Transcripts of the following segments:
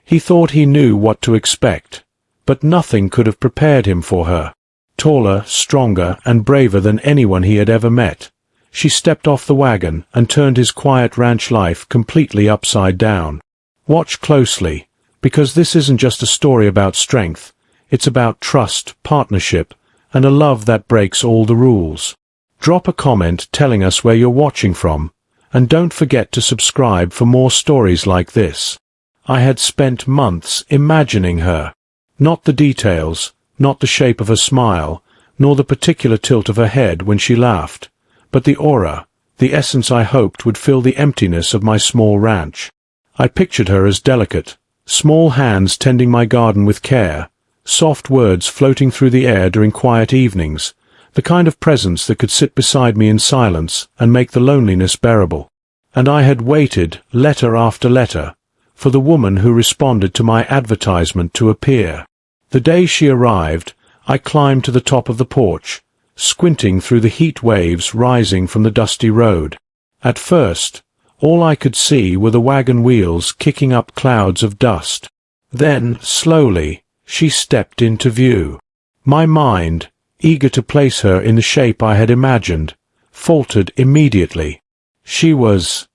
He thought he knew what to expect, but nothing could have prepared him for her. Taller, stronger, and braver than anyone he had ever met, she stepped off the wagon and turned his quiet ranch life completely upside down. Watch closely, because this isn't just a story about strength, it's about trust, partnership, and a love that breaks all the rules. Drop a comment telling us where you're watching from, and don't forget to subscribe for more stories like this. I had spent months imagining her. Not the details, not the shape of her smile, nor the particular tilt of her head when she laughed, but the aura, the essence I hoped would fill the emptiness of my small ranch. I pictured her as delicate, small hands tending my garden with care, soft words floating through the air during quiet evenings, the kind of presence that could sit beside me in silence and make the loneliness bearable. And I had waited, letter after letter, for the woman who responded to my advertisement to appear. The day she arrived, I climbed to the top of the porch, squinting through the heat waves rising from the dusty road. At first, all I could see were the wagon wheels kicking up clouds of dust. Then, slowly, she stepped into view. My mind, eager to place her in the shape I had imagined, faltered immediately. She was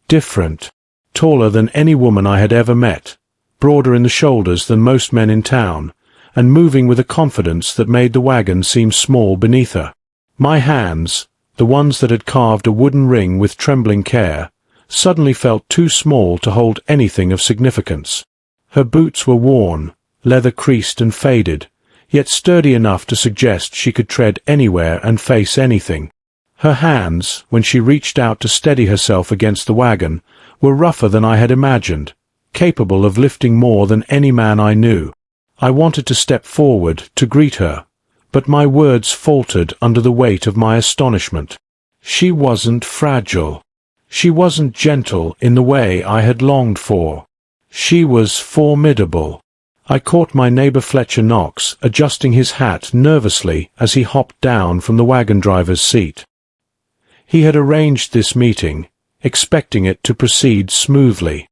different. Taller than any woman I had ever met, broader in the shoulders than most men in town, and moving with a confidence that made the wagon seem small beneath her. My hands, the ones that had carved a wooden ring with trembling care, suddenly felt too small to hold anything of significance. Her boots were worn, leather creased and faded, yet sturdy enough to suggest she could tread anywhere and face anything. Her hands, when she reached out to steady herself against the wagon, were rougher than I had imagined, capable of lifting more than any man I knew. I wanted to step forward to greet her, but my words faltered under the weight of my astonishment. She wasn't fragile. She wasn't gentle in the way I had longed for. She was formidable. I caught my neighbor Fletcher Knox adjusting his hat nervously as he hopped down from the wagon driver's seat. He had arranged this meeting, expecting it to proceed smoothly.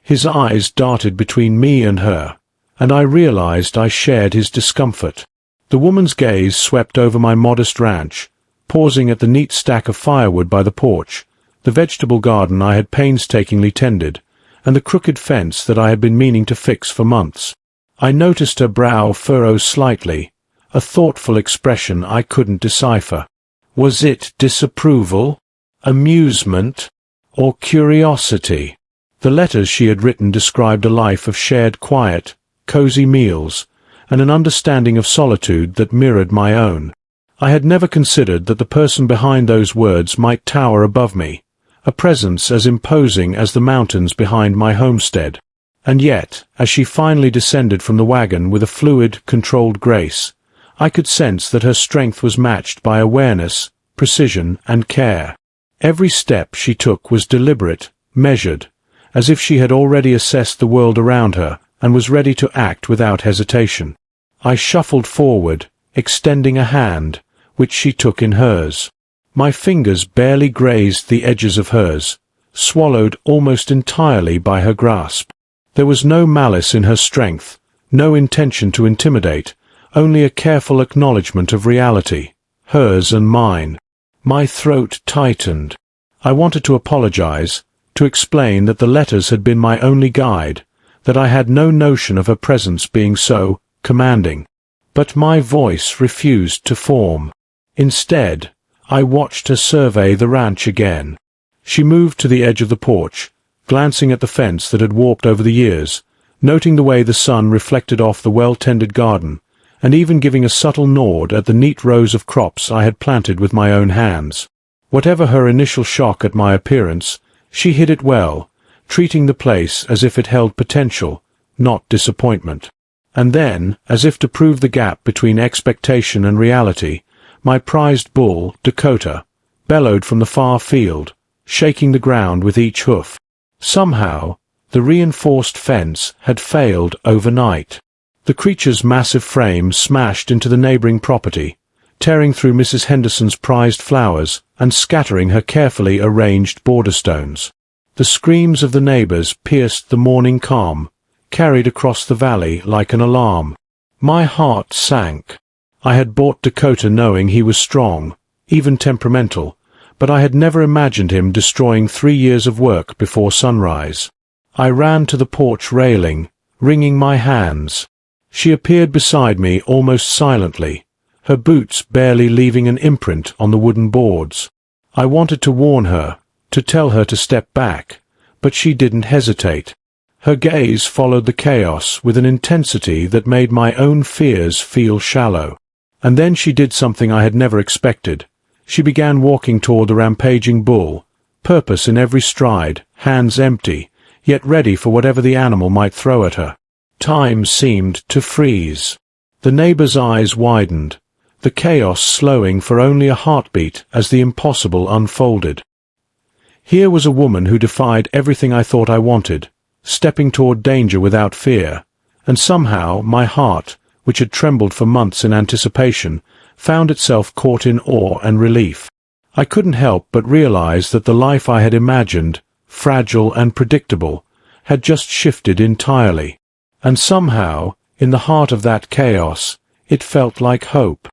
His eyes darted between me and her, and I realized I shared his discomfort. The woman's gaze swept over my modest ranch, pausing at the neat stack of firewood by the porch, the vegetable garden I had painstakingly tended, and the crooked fence that I had been meaning to fix for months. I noticed her brow furrow slightly, a thoughtful expression I couldn't decipher. Was it disapproval, amusement, or curiosity? The letters she had written described a life of shared quiet, cozy meals, and an understanding of solitude that mirrored my own. I had never considered that the person behind those words might tower above me, a presence as imposing as the mountains behind my homestead. And yet, as she finally descended from the wagon with a fluid, controlled grace, I could sense that her strength was matched by awareness, precision, and care. Every step she took was deliberate, measured, as if she had already assessed the world around her and was ready to act without hesitation. I shuffled forward, extending a hand, which she took in hers. My fingers barely grazed the edges of hers, swallowed almost entirely by her grasp. There was no malice in her strength, no intention to intimidate, only a careful acknowledgement of reality, hers and mine. My throat tightened. I wanted to apologize, to explain that the letters had been my only guide, that I had no notion of her presence being so commanding. But my voice refused to form. Instead, I watched her survey the ranch again. She moved to the edge of the porch, glancing at the fence that had warped over the years, noting the way the sun reflected off the well-tended garden, and even giving a subtle nod at the neat rows of crops I had planted with my own hands. Whatever her initial shock at my appearance, she hid it well, treating the place as if it held potential, not disappointment. And then, as if to prove the gap between expectation and reality, my prized bull, Dakota, bellowed from the far field, shaking the ground with each hoof. Somehow, the reinforced fence had failed overnight. The creature's massive frame smashed into the neighboring property, tearing through Mrs. Henderson's prized flowers and scattering her carefully arranged border stones. The screams of the neighbors pierced the morning calm, carried across the valley like an alarm. My heart sank. I had bought Dakota knowing he was strong, even temperamental, but I had never imagined him destroying 3 years of work before sunrise. I ran to the porch railing, wringing my hands. She appeared beside me almost silently, her boots barely leaving an imprint on the wooden boards. I wanted to warn her, to tell her to step back, but she didn't hesitate. Her gaze followed the chaos with an intensity that made my own fears feel shallow. And then she did something I had never expected. She began walking toward the rampaging bull, purpose in every stride, hands empty, yet ready for whatever the animal might throw at her. Time seemed to freeze. The neighbor's eyes widened, the chaos slowing for only a heartbeat as the impossible unfolded. Here was a woman who defied everything I thought I wanted, stepping toward danger without fear, and somehow my heart, which had trembled for months in anticipation, found itself caught in awe and relief. I couldn't help but realize that the life I had imagined, fragile and predictable, had just shifted entirely. And somehow, in the heart of that chaos, it felt like hope.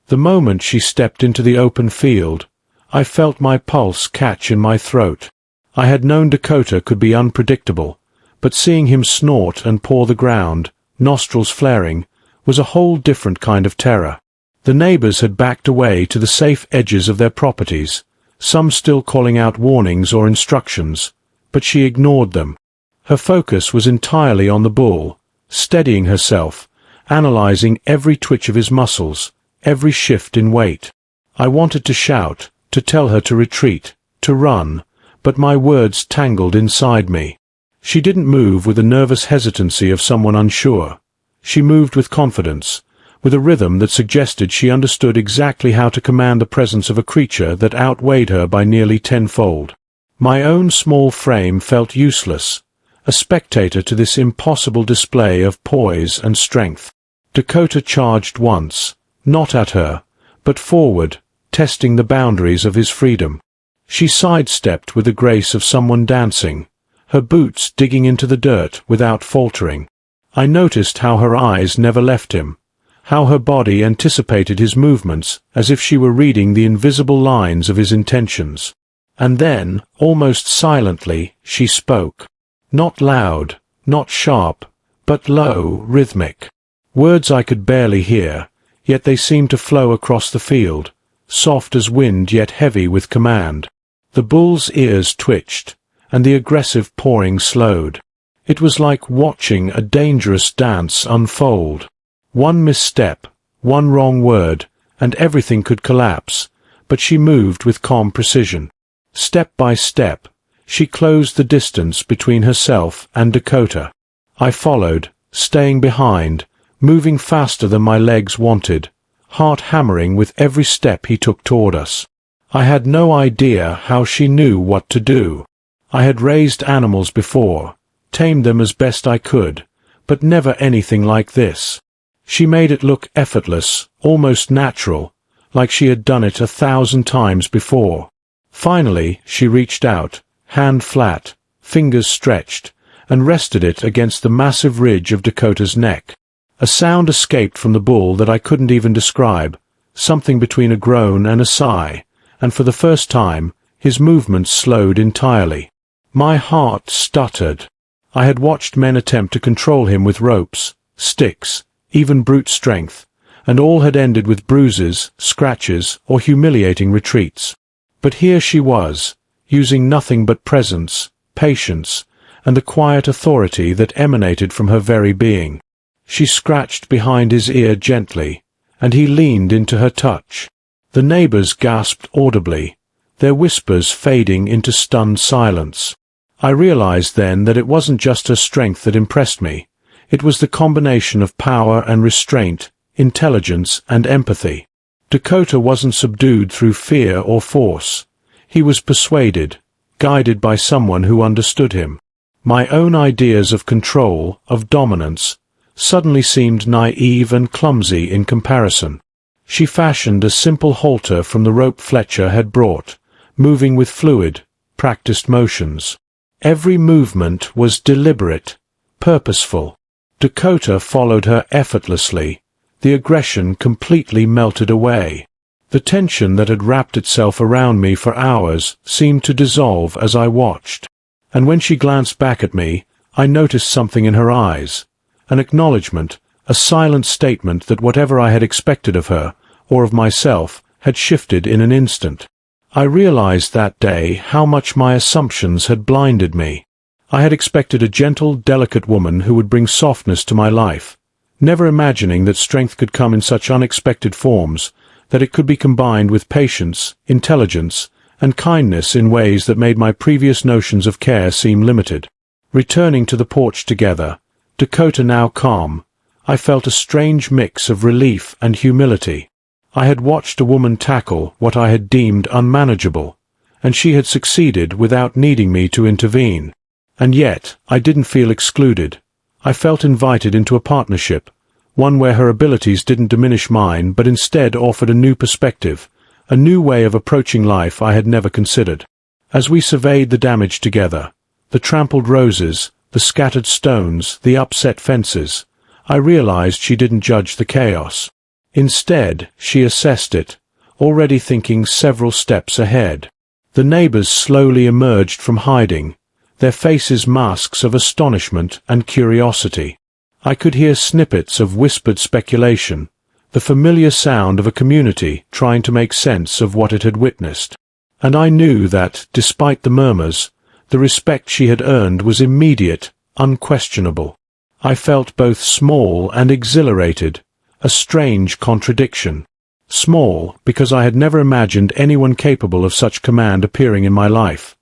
The moment she stepped into the open field, I felt my pulse catch in my throat. I had known Dakota could be unpredictable, but seeing him snort and paw the ground, nostrils flaring, was a whole different kind of terror. The neighbors had backed away to the safe edges of their properties, some still calling out warnings or instructions, but she ignored them. Her focus was entirely on the bull, steadying herself, analyzing every twitch of his muscles, every shift in weight. I wanted to shout, to tell her to retreat, to run, but my words tangled inside me. She didn't move with the nervous hesitancy of someone unsure. She moved with confidence, with a rhythm that suggested she understood exactly how to command the presence of a creature that outweighed her by nearly tenfold. My own small frame felt useless, a spectator to this impossible display of poise and strength. Dakota charged once, not at her, but forward, testing the boundaries of his freedom. She sidestepped with the grace of someone dancing, her boots digging into the dirt without faltering. I noticed how her eyes never left him, how her body anticipated his movements as if she were reading the invisible lines of his intentions. And then, almost silently, she spoke. Not loud, not sharp, but low, rhythmic. Words I could barely hear, yet they seemed to flow across the field, soft as wind yet heavy with command. The bull's ears twitched, and the aggressive pawing slowed. It was like watching a dangerous dance unfold. One misstep, one wrong word, and everything could collapse, but she moved with calm precision. Step by step, she closed the distance between herself and Dakota. I followed, staying behind, moving faster than my legs wanted, heart hammering with every step he took toward us. I had no idea how she knew what to do. I had raised animals before, tamed them as best I could, but never anything like this. She made it look effortless, almost natural, like she had done it 1,000 times before. Finally, she reached out, hand flat, fingers stretched, and rested it against the massive ridge of Dakota's neck. A sound escaped from the bull that I couldn't even describe, something between a groan and a sigh, and for the first time, his movements slowed entirely. My heart stuttered. I had watched men attempt to control him with ropes, sticks, even brute strength, and all had ended with bruises, scratches, or humiliating retreats. But here she was, using nothing but presence, patience, and the quiet authority that emanated from her very being. She scratched behind his ear gently, and he leaned into her touch. The neighbors gasped audibly, their whispers fading into stunned silence. I realized then that it wasn't just her strength that impressed me. It was the combination of power and restraint, intelligence and empathy. Dakota wasn't subdued through fear or force. He was persuaded, guided by someone who understood him. My own ideas of control, of dominance, suddenly seemed naive and clumsy in comparison. She fashioned a simple halter from the rope Fletcher had brought, moving with fluid, practiced motions. Every movement was deliberate, purposeful. Dakota followed her effortlessly. The aggression completely melted away. The tension that had wrapped itself around me for hours seemed to dissolve as I watched. And when she glanced back at me, I noticed something in her eyes. An acknowledgement, a silent statement that whatever I had expected of her, or of myself, had shifted in an instant. I realized that day how much my assumptions had blinded me. I had expected a gentle, delicate woman who would bring softness to my life, never imagining that strength could come in such unexpected forms, that it could be combined with patience, intelligence, and kindness in ways that made my previous notions of care seem limited. Returning to the porch together, Dakota now calm, I felt a strange mix of relief and humility. I had watched a woman tackle what I had deemed unmanageable, and she had succeeded without needing me to intervene. And yet, I didn't feel excluded. I felt invited into a partnership, one where her abilities didn't diminish mine but instead offered a new perspective, a new way of approaching life I had never considered. As we surveyed the damage together, the trampled roses, the scattered stones, the upset fences, I realized she didn't judge the chaos. Instead, she assessed it, already thinking several steps ahead. The neighbors slowly emerged from hiding, their faces masks of astonishment and curiosity. I could hear snippets of whispered speculation, the familiar sound of a community trying to make sense of what it had witnessed. And I knew that, despite the murmurs, the respect she had earned was immediate, unquestionable. I felt both small and exhilarated, a strange contradiction. Small, because I had never imagined anyone capable of such command appearing in my life.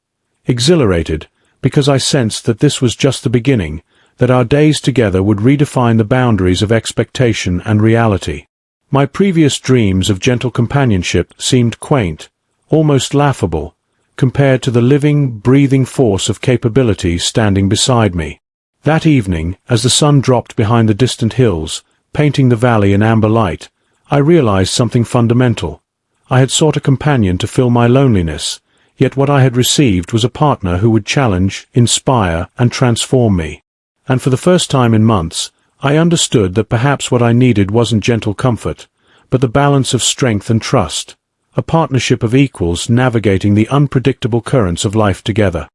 Exhilarated, because I sensed that this was just the beginning, that our days together would redefine the boundaries of expectation and reality. My previous dreams of gentle companionship seemed quaint, almost laughable, compared to the living, breathing force of capability standing beside me. That evening, as the sun dropped behind the distant hills, painting the valley in amber light, I realized something fundamental. I had sought a companion to fill my loneliness, yet what I had received was a partner who would challenge, inspire, and transform me. And for the first time in months, I understood that perhaps what I needed wasn't gentle comfort, but the balance of strength and trust, a partnership of equals navigating the unpredictable currents of life together.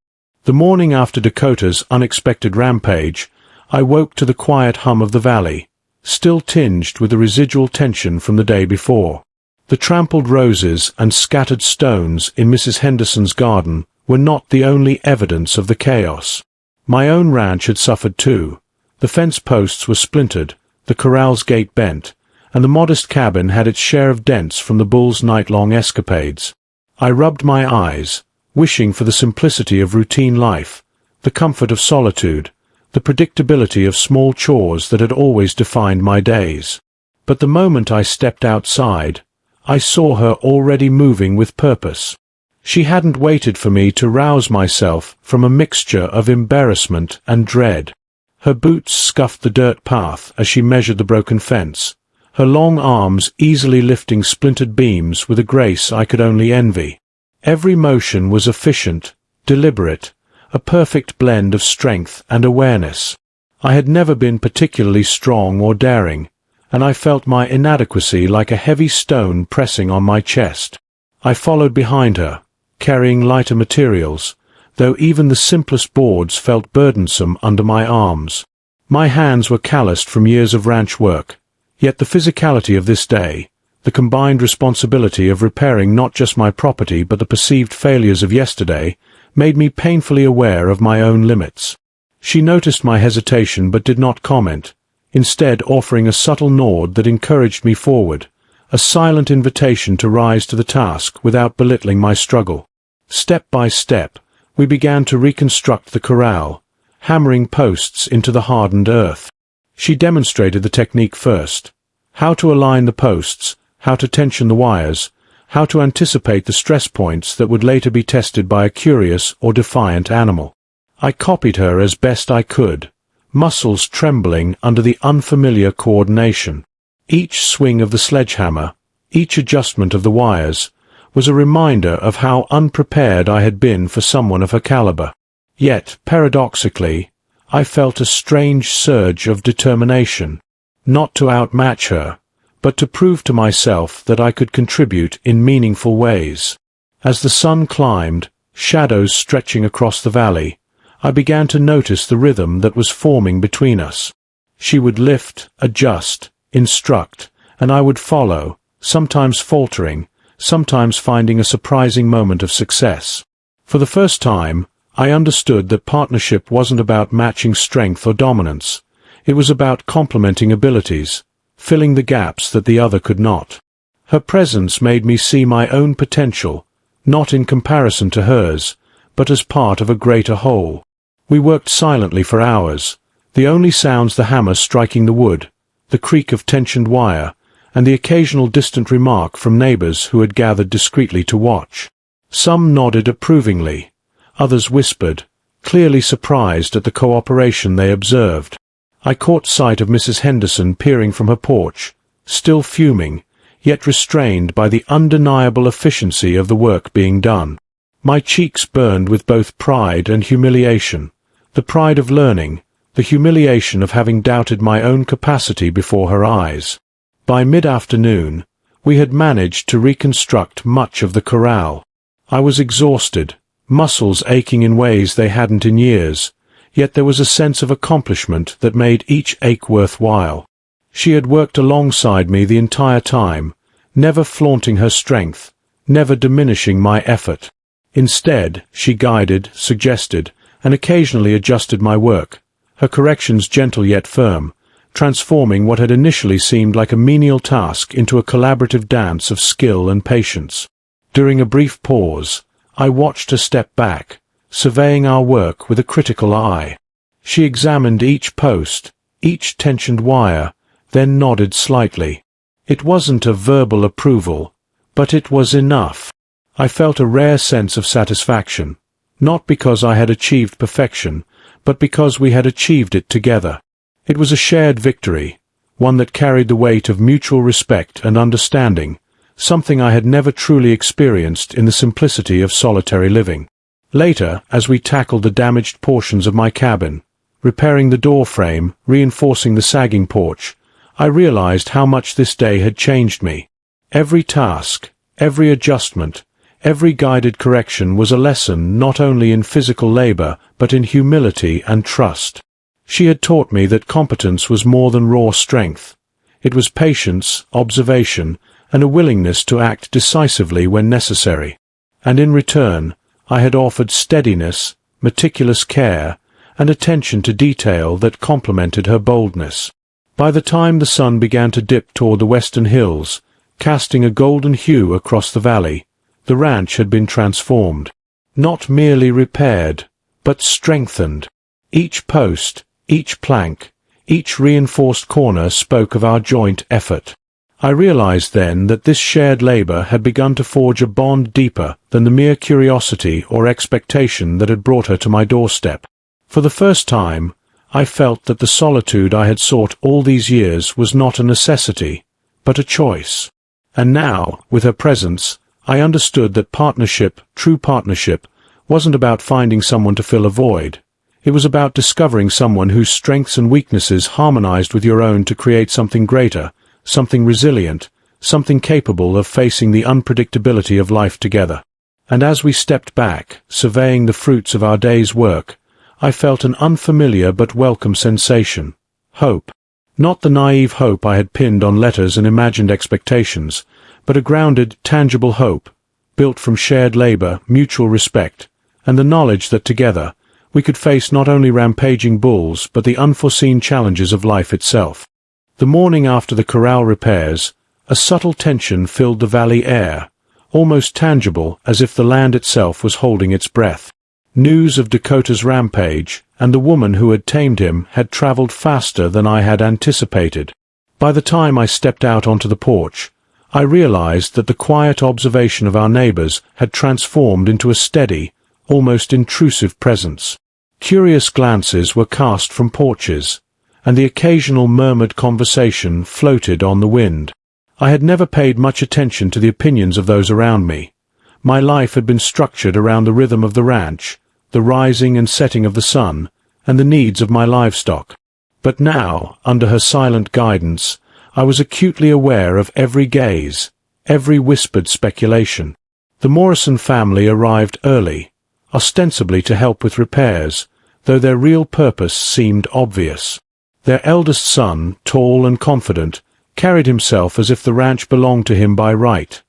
The morning after Dakota's unexpected rampage, I woke to the quiet hum of the valley, still tinged with the residual tension from the day before. The trampled roses and scattered stones in Mrs. Henderson's garden were not the only evidence of the chaos. My own ranch had suffered too. The fence posts were splintered, the corral's gate bent, and the modest cabin had its share of dents from the bull's night-long escapades. I rubbed my eyes, wishing for the simplicity of routine life, the comfort of solitude, the predictability of small chores that had always defined my days. But the moment I stepped outside, I saw her already moving with purpose. She hadn't waited for me to rouse myself from a mixture of embarrassment and dread. Her boots scuffed the dirt path as she measured the broken fence, her long arms easily lifting splintered beams with a grace I could only envy. Every motion was efficient, deliberate, a perfect blend of strength and awareness. I had never been particularly strong or daring, and I felt my inadequacy like a heavy stone pressing on my chest. I followed behind her, carrying lighter materials, though even the simplest boards felt burdensome under my arms. My hands were calloused from years of ranch work, yet the physicality of this day, the combined responsibility of repairing not just my property but the perceived failures of yesterday, made me painfully aware of my own limits. She noticed my hesitation but did not comment, instead offering a subtle nod that encouraged me forward, a silent invitation to rise to the task without belittling my struggle. Step by step, we began to reconstruct the corral, hammering posts into the hardened earth. She demonstrated the technique first, how to align the posts, how to tension the wires, how to anticipate the stress points that would later be tested by a curious or defiant animal. I copied her as best I could, muscles trembling under the unfamiliar coordination. Each swing of the sledgehammer, each adjustment of the wires, was a reminder of how unprepared I had been for someone of her caliber. Yet, paradoxically, I felt a strange surge of determination, not to outmatch her, but to prove to myself that I could contribute in meaningful ways. As the sun climbed, shadows stretching across the valley, I began to notice the rhythm that was forming between us. She would lift, adjust, instruct, and I would follow, sometimes faltering, sometimes finding a surprising moment of success. For the first time, I understood that partnership wasn't about matching strength or dominance. It was about complementing abilities, filling the gaps that the other could not. Her presence made me see my own potential, not in comparison to hers, but as part of a greater whole. We worked silently for hours, the only sounds the hammer striking the wood, the creak of tensioned wire, and the occasional distant remark from neighbors who had gathered discreetly to watch. Some nodded approvingly, others whispered, clearly surprised at the cooperation they observed. I caught sight of Mrs. Henderson peering from her porch, still fuming, yet restrained by the undeniable efficiency of the work being done. My cheeks burned with both pride and humiliation, the pride of learning, the humiliation of having doubted my own capacity before her eyes. By mid-afternoon, we had managed to reconstruct much of the corral. I was exhausted, muscles aching in ways they hadn't in years, yet there was a sense of accomplishment that made each ache worthwhile. She had worked alongside me the entire time, never flaunting her strength, never diminishing my effort. Instead, she guided, suggested, and occasionally adjusted my work, her corrections gentle yet firm, transforming what had initially seemed like a menial task into a collaborative dance of skill and patience. During a brief pause, I watched her step back, surveying our work with a critical eye. She examined each post, each tensioned wire, then nodded slightly. It wasn't a verbal approval, but it was enough. I felt a rare sense of satisfaction, not because I had achieved perfection, but because we had achieved it together. It was a shared victory, one that carried the weight of mutual respect and understanding, something I had never truly experienced in the simplicity of solitary living. Later, as we tackled the damaged portions of my cabin, repairing the door frame, reinforcing the sagging porch, I realized how much this day had changed me. Every task, every adjustment, every guided correction was a lesson not only in physical labor, but in humility and trust. She had taught me that competence was more than raw strength. It was patience, observation, and a willingness to act decisively when necessary. And in return, I had offered steadiness, meticulous care, and attention to detail that complemented her boldness. By the time the sun began to dip toward the western hills, casting a golden hue across the valley, the ranch had been transformed. Not merely repaired, but strengthened. Each post, each plank, each reinforced corner spoke of our joint effort. I realized then that this shared labor had begun to forge a bond deeper than the mere curiosity or expectation that had brought her to my doorstep. For the first time, I felt that the solitude I had sought all these years was not a necessity, but a choice. And now, with her presence, I understood that partnership, true partnership, wasn't about finding someone to fill a void. It was about discovering someone whose strengths and weaknesses harmonized with your own to create something greater, something resilient, something capable of facing the unpredictability of life together. And as we stepped back, surveying the fruits of our day's work, I felt an unfamiliar but welcome sensation. Hope. Not the naive hope I had pinned on letters and imagined expectations, but a grounded, tangible hope, built from shared labor, mutual respect, and the knowledge that together, we could face not only rampaging bulls but the unforeseen challenges of life itself. The morning after the corral repairs, a subtle tension filled the valley air, almost tangible as if the land itself was holding its breath. News of Dakota's rampage, and the woman who had tamed him, had traveled faster than I had anticipated. By the time I stepped out onto the porch, I realized that the quiet observation of our neighbors had transformed into a steady, almost intrusive presence. Curious glances were cast from porches, and the occasional murmured conversation floated on the wind. I had never paid much attention to the opinions of those around me. My life had been structured around the rhythm of the ranch, the rising and setting of the sun, and the needs of my livestock. But now, under her silent guidance, I was acutely aware of every gaze, every whispered speculation. The Morrison family arrived early, ostensibly to help with repairs, though their real purpose seemed obvious. Their eldest son, tall and confident, carried himself as if the ranch belonged to him by right,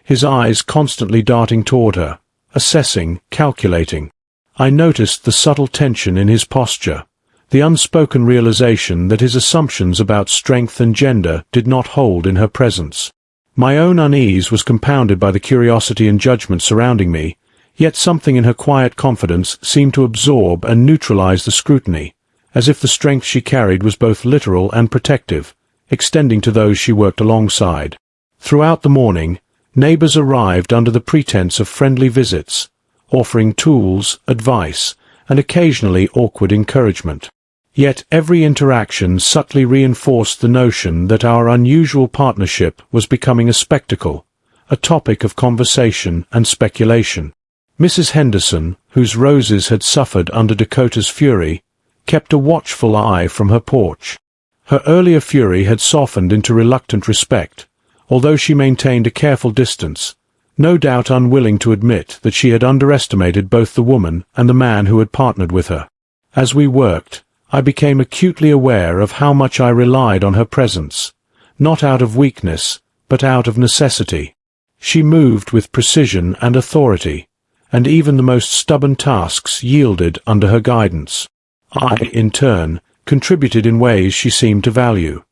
his eyes constantly darting toward her, assessing, calculating. I noticed the subtle tension in his posture, the unspoken realization that his assumptions about strength and gender did not hold in her presence. My own unease was compounded by the curiosity and judgment surrounding me, yet something in her quiet confidence seemed to absorb and neutralize the scrutiny, as if the strength she carried was both literal and protective, extending to those she worked alongside. Throughout the morning, neighbors arrived under the pretense of friendly visits, offering tools, advice, and occasionally awkward encouragement. Yet every interaction subtly reinforced the notion that our unusual partnership was becoming a spectacle, a topic of conversation and speculation. Mrs. Henderson, whose roses had suffered under Dakota's fury, kept a watchful eye from her porch. Her earlier fury had softened into reluctant respect, although she maintained a careful distance, no doubt unwilling to admit that she had underestimated both the woman and the man who had partnered with her. As we worked, I became acutely aware of how much I relied on her presence, not out of weakness, but out of necessity. She moved with precision and authority, and even the most stubborn tasks yielded under her guidance. I, in turn, contributed in ways she seemed to value: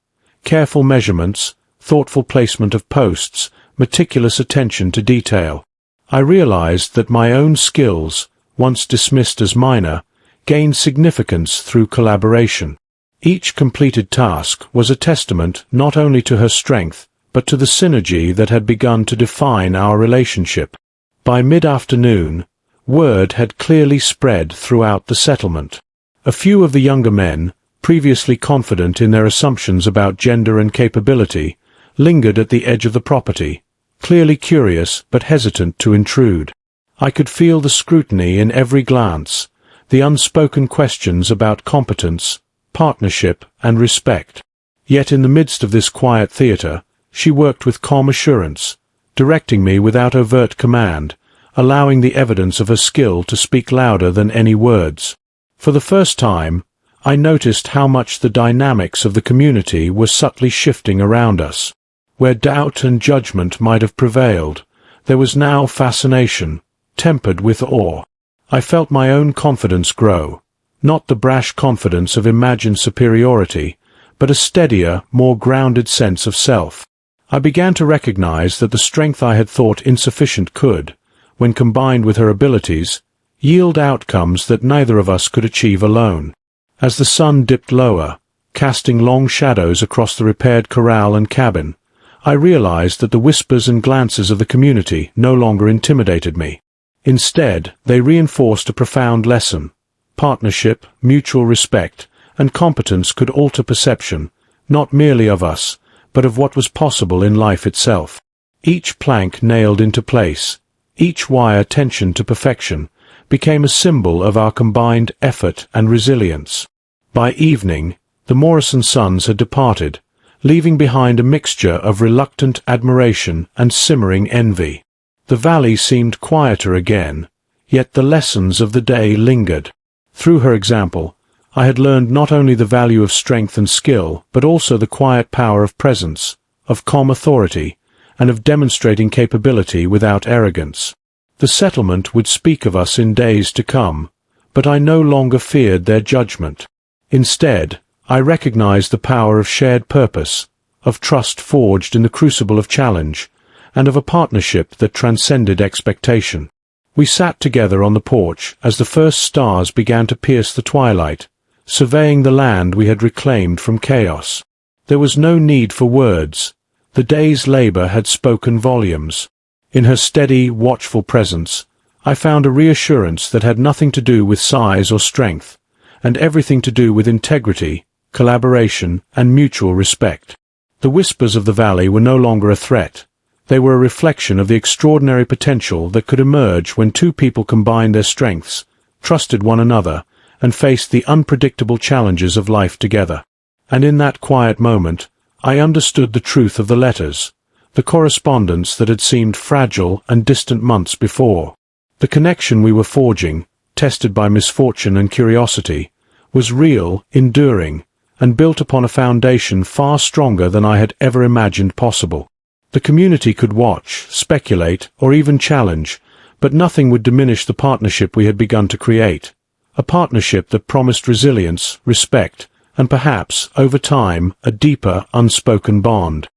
careful measurements, thoughtful placement of posts, meticulous attention to detail. I realized that my own skills, once dismissed as minor, gained significance through collaboration. Each completed task was a testament not only to her strength, but to the synergy that had begun to define our relationship. By mid-afternoon, word had clearly spread throughout the settlement. A few of the younger men, previously confident in their assumptions about gender and capability, lingered at the edge of the property, clearly curious but hesitant to intrude. I could feel the scrutiny in every glance, the unspoken questions about competence, partnership, and respect. Yet in the midst of this quiet theater, she worked with calm assurance, directing me without overt command, allowing the evidence of her skill to speak louder than any words. For the first time, I noticed how much the dynamics of the community were subtly shifting around us. Where doubt and judgment might have prevailed, there was now fascination, tempered with awe. I felt my own confidence grow, not the brash confidence of imagined superiority, but a steadier, more grounded sense of self. I began to recognize that the strength I had thought insufficient could, when combined with her abilities, yield outcomes that neither of us could achieve alone. As the sun dipped lower, casting long shadows across the repaired corral and cabin, I realized that the whispers and glances of the community no longer intimidated me. Instead, they reinforced a profound lesson. Partnership, mutual respect, and competence could alter perception, not merely of us, but of what was possible in life itself. Each plank nailed into place, each wire tensioned to perfection, became a symbol of our combined effort and resilience. By evening, the Morrison sons had departed, leaving behind a mixture of reluctant admiration and simmering envy. The valley seemed quieter again, yet the lessons of the day lingered. Through her example, I had learned not only the value of strength and skill, but also the quiet power of presence, of calm authority, and of demonstrating capability without arrogance. The settlement would speak of us in days to come, but I no longer feared their judgment. Instead, I recognized the power of shared purpose, of trust forged in the crucible of challenge, and of a partnership that transcended expectation. We sat together on the porch as the first stars began to pierce the twilight, surveying the land we had reclaimed from chaos. There was no need for words. The day's labor had spoken volumes. In her steady, watchful presence, I found a reassurance that had nothing to do with size or strength, and everything to do with integrity, collaboration, and mutual respect. The whispers of the valley were no longer a threat. They were a reflection of the extraordinary potential that could emerge when two people combined their strengths, trusted one another, and faced the unpredictable challenges of life together. And in that quiet moment, I understood the truth of the letters, the correspondence that had seemed fragile and distant months before. The connection we were forging, tested by misfortune and curiosity, was real, enduring, and built upon a foundation far stronger than I had ever imagined possible. The community could watch, speculate, or even challenge, but nothing would diminish the partnership we had begun to create. A partnership that promised resilience, respect, and perhaps, over time, a deeper, unspoken bond.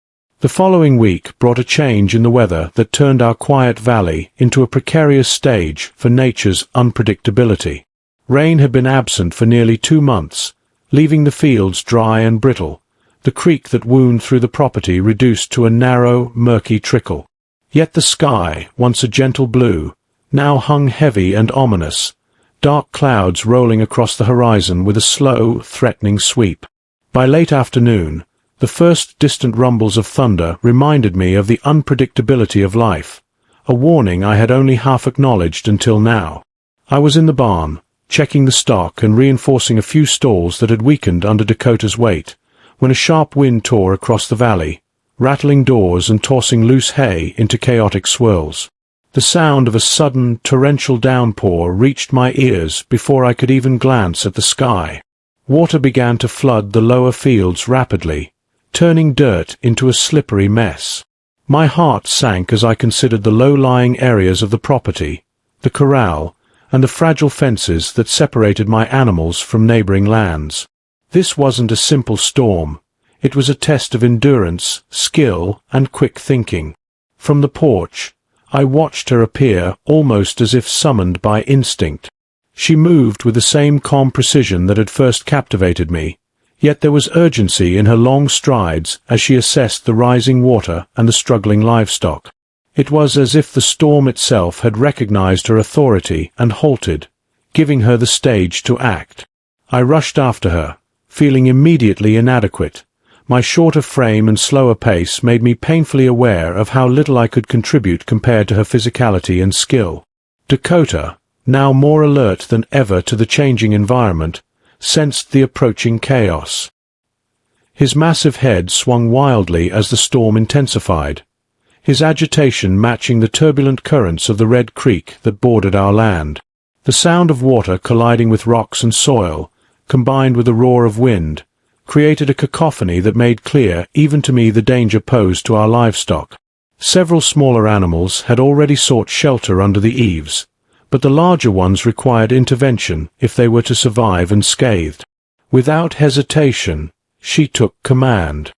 The following week brought a change in the weather that turned our quiet valley into a precarious stage for nature's unpredictability. Rain had been absent for nearly 2 months, leaving the fields dry and brittle, the creek that wound through the property reduced to a narrow, murky trickle. Yet the sky, once a gentle blue, now hung heavy and ominous, dark clouds rolling across the horizon with a slow, threatening sweep. By late afternoon, the first distant rumbles of thunder reminded me of the unpredictability of life, a warning I had only half acknowledged until now. I was in the barn, checking the stock and reinforcing a few stalls that had weakened under Dakota's weight, when a sharp wind tore across the valley, rattling doors and tossing loose hay into chaotic swirls. The sound of a sudden, torrential downpour reached my ears before I could even glance at the sky. Water began to flood the lower fields rapidly, turning dirt into a slippery mess. My heart sank as I considered the low-lying areas of the property, the corral, and the fragile fences that separated my animals from neighboring lands. This wasn't a simple storm. It was a test of endurance, skill, and quick thinking. From the porch, I watched her appear almost as if summoned by instinct. She moved with the same calm precision that had first captivated me, yet there was urgency in her long strides as she assessed the rising water and the struggling livestock. It was as if the storm itself had recognized her authority and halted, giving her the stage to act. I rushed after her, feeling immediately inadequate. My shorter frame and slower pace made me painfully aware of how little I could contribute compared to her physicality and skill. Dakota, now more alert than ever to the changing environment, sensed the approaching chaos. His massive head swung wildly as the storm intensified, his agitation matching the turbulent currents of the Red Creek that bordered our land. The sound of water colliding with rocks and soil, combined with the roar of wind, created a cacophony that made clear even to me the danger posed to our livestock. Several smaller animals had already sought shelter under the eaves, but the larger ones required intervention if they were to survive unscathed. Without hesitation, she took command.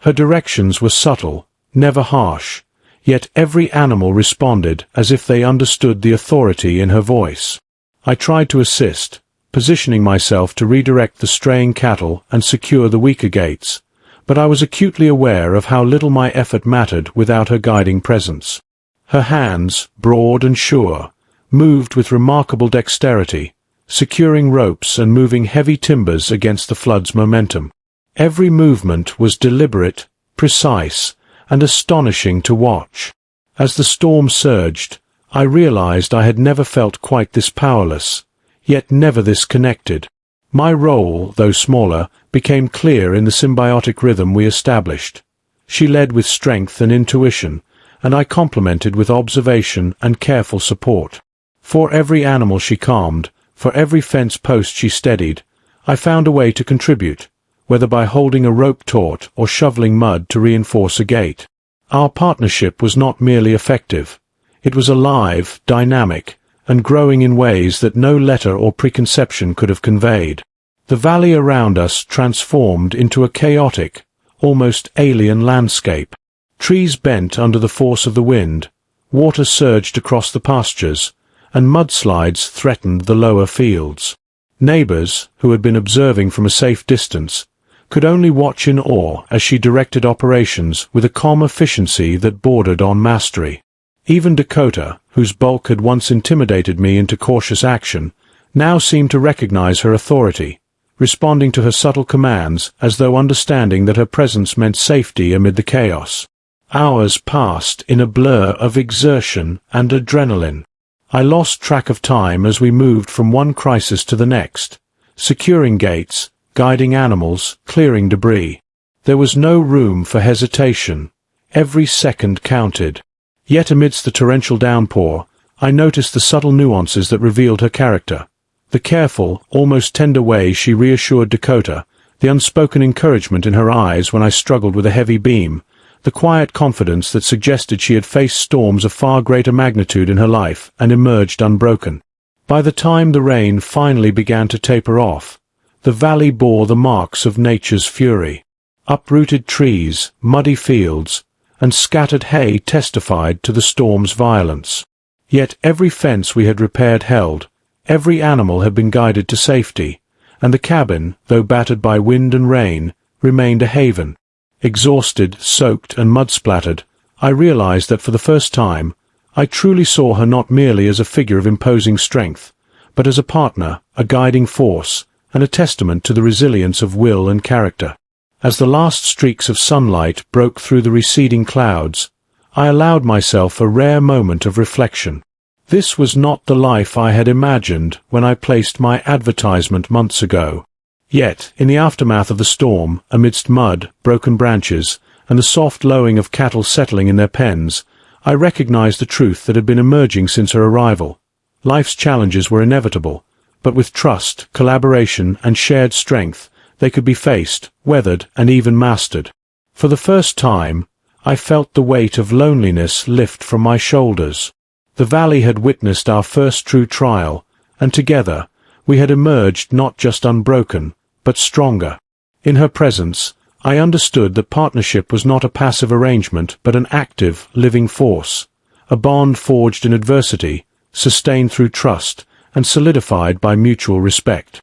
Her directions were subtle, never harsh, yet every animal responded as if they understood the authority in her voice. I tried to assist, positioning myself to redirect the straying cattle and secure the weaker gates, but I was acutely aware of how little my effort mattered without her guiding presence. Her hands, broad and sure, moved with remarkable dexterity, securing ropes and moving heavy timbers against the flood's momentum. Every movement was deliberate, precise, and astonishing to watch. As the storm surged, I realized I had never felt quite this powerless, yet never this connected. My role, though smaller, became clear in the symbiotic rhythm we established. She led with strength and intuition, and I complemented with observation and careful support. For every animal she calmed, for every fence post she steadied, I found a way to contribute, whether by holding a rope taut or shoveling mud to reinforce a gate. Our partnership was not merely effective. It was alive, dynamic, and growing in ways that no letter or preconception could have conveyed. The valley around us transformed into a chaotic, almost alien landscape. Trees bent under the force of the wind, water surged across the pastures, and mudslides threatened the lower fields. Neighbors, who had been observing from a safe distance, could only watch in awe as she directed operations with a calm efficiency that bordered on mastery. Even Dakota, whose bulk had once intimidated me into cautious action, now seemed to recognize her authority, responding to her subtle commands as though understanding that her presence meant safety amid the chaos. Hours passed in a blur of exertion and adrenaline. I lost track of time as we moved from one crisis to the next, securing gates, guiding animals, clearing debris. There was no room for hesitation. Every second counted. Yet amidst the torrential downpour, I noticed the subtle nuances that revealed her character. The careful, almost tender way she reassured Dakota, the unspoken encouragement in her eyes when I struggled with a heavy beam, the quiet confidence that suggested she had faced storms of far greater magnitude in her life and emerged unbroken. By the time the rain finally began to taper off, the valley bore the marks of nature's fury. Uprooted trees, muddy fields, and scattered hay testified to the storm's violence. Yet every fence we had repaired held, every animal had been guided to safety, and the cabin, though battered by wind and rain, remained a haven. Exhausted, soaked, and mud-splattered, I realized that for the first time, I truly saw her not merely as a figure of imposing strength, but as a partner, a guiding force, and a testament to the resilience of will and character. As the last streaks of sunlight broke through the receding clouds, I allowed myself a rare moment of reflection. This was not the life I had imagined when I placed my advertisement months ago. Yet, in the aftermath of the storm, amidst mud, broken branches, and the soft lowing of cattle settling in their pens, I recognized the truth that had been emerging since her arrival. Life's challenges were inevitable, but with trust, collaboration, and shared strength, they could be faced, weathered, and even mastered. For the first time, I felt the weight of loneliness lift from my shoulders. The valley had witnessed our first true trial, and together, we had emerged not just unbroken, but stronger. In her presence, I understood that partnership was not a passive arrangement but an active, living force, a bond forged in adversity, sustained through trust, and solidified by mutual respect.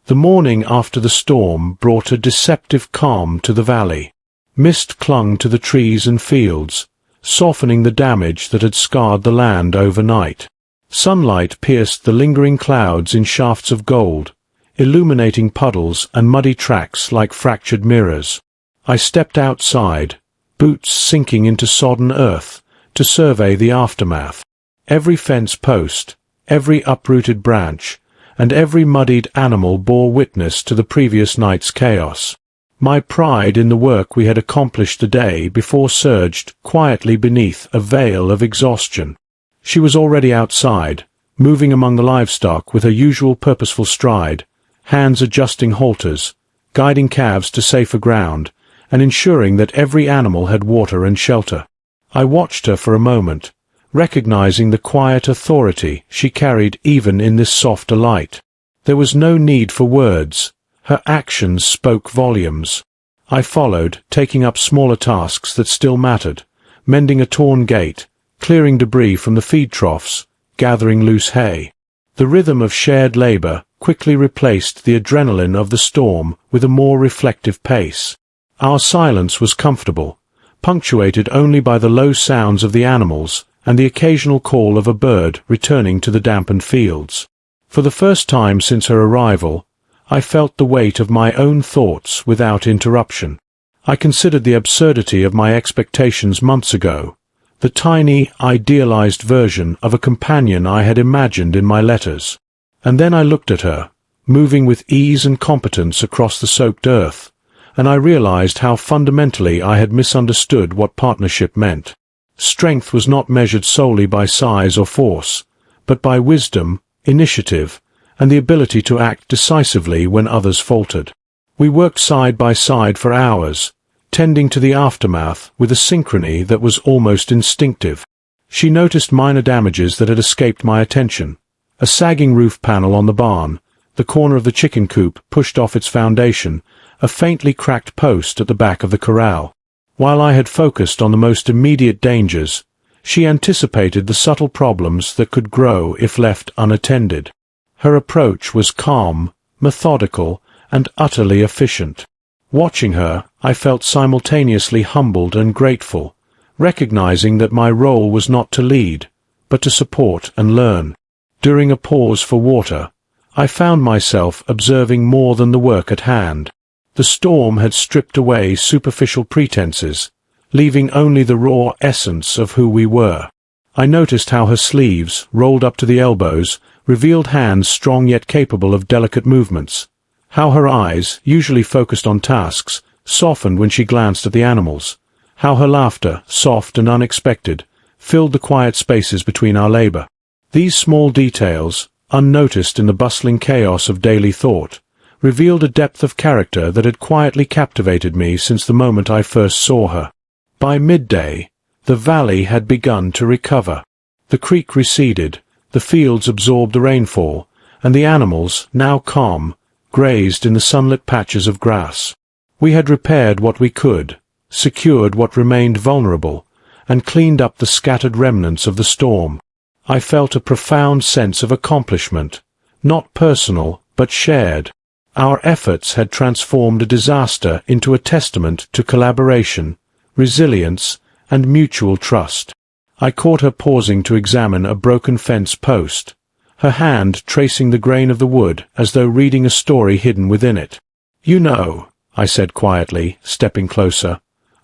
The morning after the storm brought a deceptive calm to the valley. Mist clung to the trees and fields, softening the damage that had scarred the land overnight. Sunlight pierced the lingering clouds in shafts of gold, illuminating puddles and muddy tracks like fractured mirrors. I stepped outside, boots sinking into sodden earth, to survey the aftermath. Every fence post, every uprooted branch, and every muddied animal bore witness to the previous night's chaos. My pride in the work we had accomplished the day before surged quietly beneath a veil of exhaustion. She was already outside, moving among the livestock with her usual purposeful stride, hands adjusting halters, guiding calves to safer ground, and ensuring that every animal had water and shelter. I watched her for a moment, recognizing the quiet authority she carried even in this softer light. There was no need for words. Her actions spoke volumes. I followed, taking up smaller tasks that still mattered, mending a torn gate, clearing debris from the feed troughs, gathering loose hay. The rhythm of shared labor quickly replaced the adrenaline of the storm with a more reflective pace. Our silence was comfortable, punctuated only by the low sounds of the animals and the occasional call of a bird returning to the dampened fields. For the first time since her arrival, I felt the weight of my own thoughts without interruption. I considered the absurdity of my expectations months ago, the tiny, idealized version of a companion I had imagined in my letters. And then I looked at her, moving with ease and competence across the soaked earth, and I realized how fundamentally I had misunderstood what partnership meant. Strength was not measured solely by size or force, but by wisdom, initiative, and the ability to act decisively when others faltered. We worked side by side for hours, tending to the aftermath with a synchrony that was almost instinctive. She noticed minor damages that had escaped my attention. A sagging roof panel on the barn, the corner of the chicken coop pushed off its foundation, a faintly cracked post at the back of the corral. While I had focused on the most immediate dangers, she anticipated the subtle problems that could grow if left unattended. Her approach was calm, methodical, and utterly efficient. Watching her, I felt simultaneously humbled and grateful, recognizing that my role was not to lead, but to support and learn. During a pause for water, I found myself observing more than the work at hand. The storm had stripped away superficial pretenses, leaving only the raw essence of who we were. I noticed how her sleeves, rolled up to the elbows, revealed hands strong yet capable of delicate movements, How her eyes, usually focused on tasks, softened when she glanced at the animals. How her laughter, soft and unexpected, filled the quiet spaces between our labor. These small details, unnoticed in the bustling chaos of daily thought, revealed a depth of character that had quietly captivated me since the moment I first saw her. By midday, the valley had begun to recover. The creek receded, the fields absorbed the rainfall, and the animals, now calm, grazed in the sunlit patches of grass. We had repaired what we could, secured what remained vulnerable, and cleaned up the scattered remnants of the storm. I felt a profound sense of accomplishment, not personal, but shared. Our efforts had transformed a disaster into a testament to collaboration, resilience, and mutual trust. I caught her pausing to examine a broken fence post, her hand tracing the grain of the wood as though reading a story hidden within it. "You know," I said quietly, stepping closer,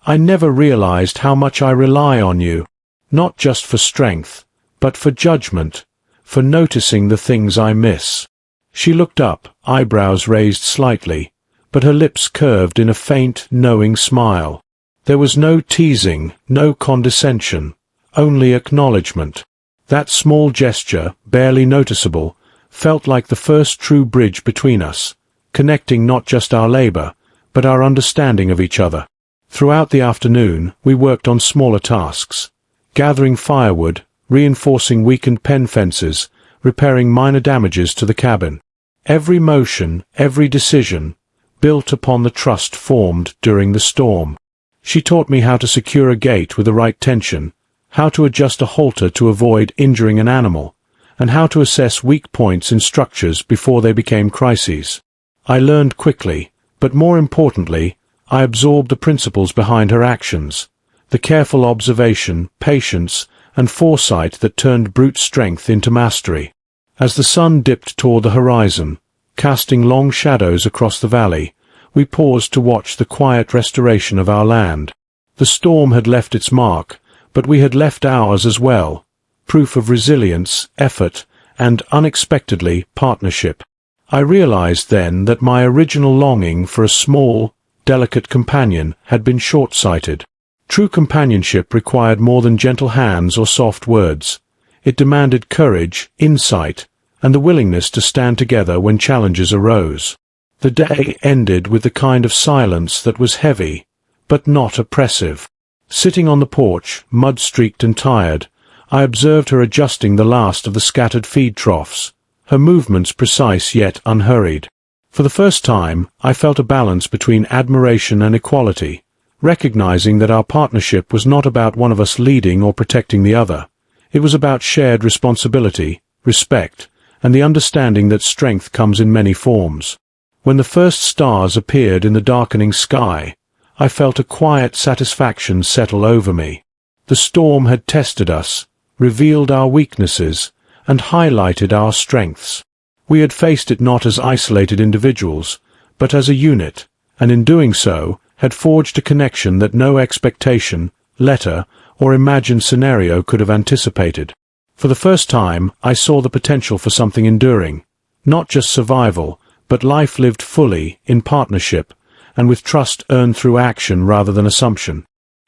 "I never realized how much I rely on you, not just for strength, but for judgment, for noticing the things I miss." She looked up, eyebrows raised slightly, but her lips curved in a faint, knowing smile. There was no teasing, no condescension, only acknowledgement. That small gesture, barely noticeable, felt like the first true bridge between us, connecting not just our labor, but our understanding of each other. Throughout the afternoon, we worked on smaller tasks, gathering firewood, reinforcing weakened pen fences, repairing minor damages to the cabin. Every motion, every decision, built upon the trust formed during the storm. She taught me how to secure a gate with the right tension, how to adjust a halter to avoid injuring an animal, and how to assess weak points in structures before they became crises. I learned quickly, but more importantly, I absorbed the principles behind her actions, the careful observation, patience, and foresight that turned brute strength into mastery. As the sun dipped toward the horizon, casting long shadows across the valley, we paused to watch the quiet restoration of our land. The storm had left its mark, but we had left ours as well, proof of resilience, effort, and, unexpectedly, partnership. I realized then that my original longing for a small, delicate companion had been short-sighted. True companionship required more than gentle hands or soft words. It demanded courage, insight, and the willingness to stand together when challenges arose. The day ended with the kind of silence that was heavy, but not oppressive. Sitting on the porch, mud-streaked and tired, I observed her adjusting the last of the scattered feed troughs, her movements precise yet unhurried. For the first time, I felt a balance between admiration and equality, recognizing that our partnership was not about one of us leading or protecting the other. It was about shared responsibility, respect, and the understanding that strength comes in many forms. When the first stars appeared in the darkening sky, I felt a quiet satisfaction settle over me. The storm had tested us, revealed our weaknesses, and highlighted our strengths. We had faced it not as isolated individuals, but as a unit, and in doing so, had forged a connection that no expectation, letter, or imagined scenario could have anticipated. For the first time, I saw the potential for something enduring, not just survival, but life lived fully, in partnership, and with trust earned through action rather than assumption.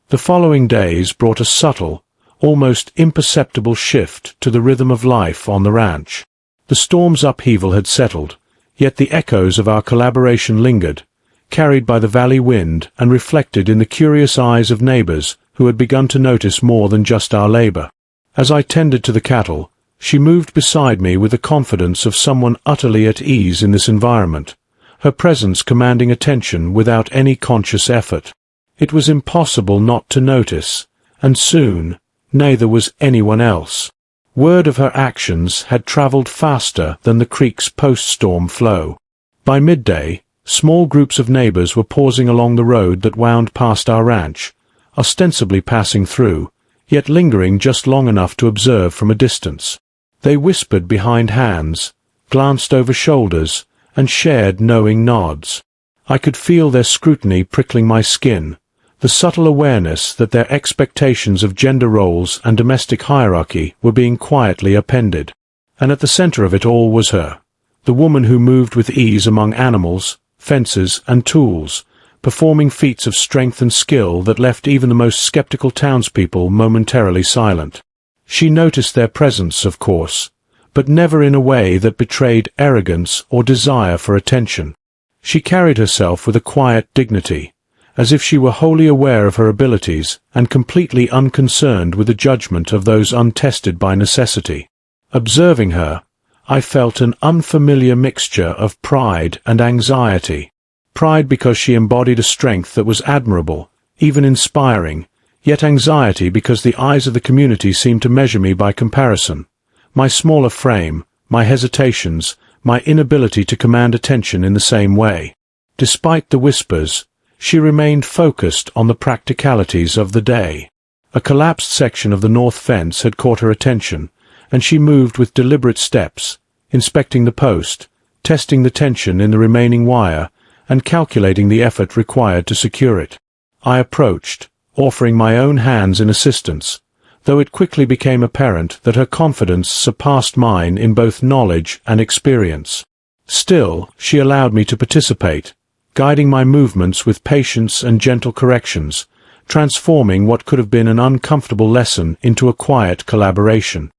The following days brought a subtle, almost imperceptible shift to the rhythm of life on the ranch. The storm's upheaval had settled, yet the echoes of our collaboration lingered, carried by the valley wind and reflected in the curious eyes of neighbors who had begun to notice more than just our labor. As I tended to the cattle, she moved beside me with the confidence of someone utterly at ease in this environment, her presence commanding attention without any conscious effort. It was impossible not to notice, and soon, neither was anyone else. Word of her actions had traveled faster than the creek's post-storm flow. By midday, small groups of neighbors were pausing along the road that wound past our ranch, ostensibly passing through, yet lingering just long enough to observe from a distance. They whispered behind hands, glanced over shoulders, and shared knowing nods. I could feel their scrutiny prickling my skin, the subtle awareness that their expectations of gender roles and domestic hierarchy were being quietly appended. And at the center of it all was her, the woman who moved with ease among animals, fences, and tools, performing feats of strength and skill that left even the most skeptical townspeople momentarily silent. She noticed their presence, of course, but never in a way that betrayed arrogance or desire for attention. She carried herself with a quiet dignity, as if she were wholly aware of her abilities and completely unconcerned with the judgment of those untested by necessity. Observing her, I felt an unfamiliar mixture of pride and anxiety. Pride because she embodied a strength that was admirable, even inspiring, yet anxiety because the eyes of the community seemed to measure me by comparison. My smaller frame, my hesitations, my inability to command attention in the same way. Despite the whispers, she remained focused on the practicalities of the day. A collapsed section of the north fence had caught her attention, and she moved with deliberate steps, inspecting the post, testing the tension in the remaining wire, and calculating the effort required to secure it. I approached, offering my own hands in assistance, though it quickly became apparent that her confidence surpassed mine in both knowledge and experience. Still, she allowed me to participate, guiding my movements with patience and gentle corrections, transforming what could have been an uncomfortable lesson into a quiet collaboration.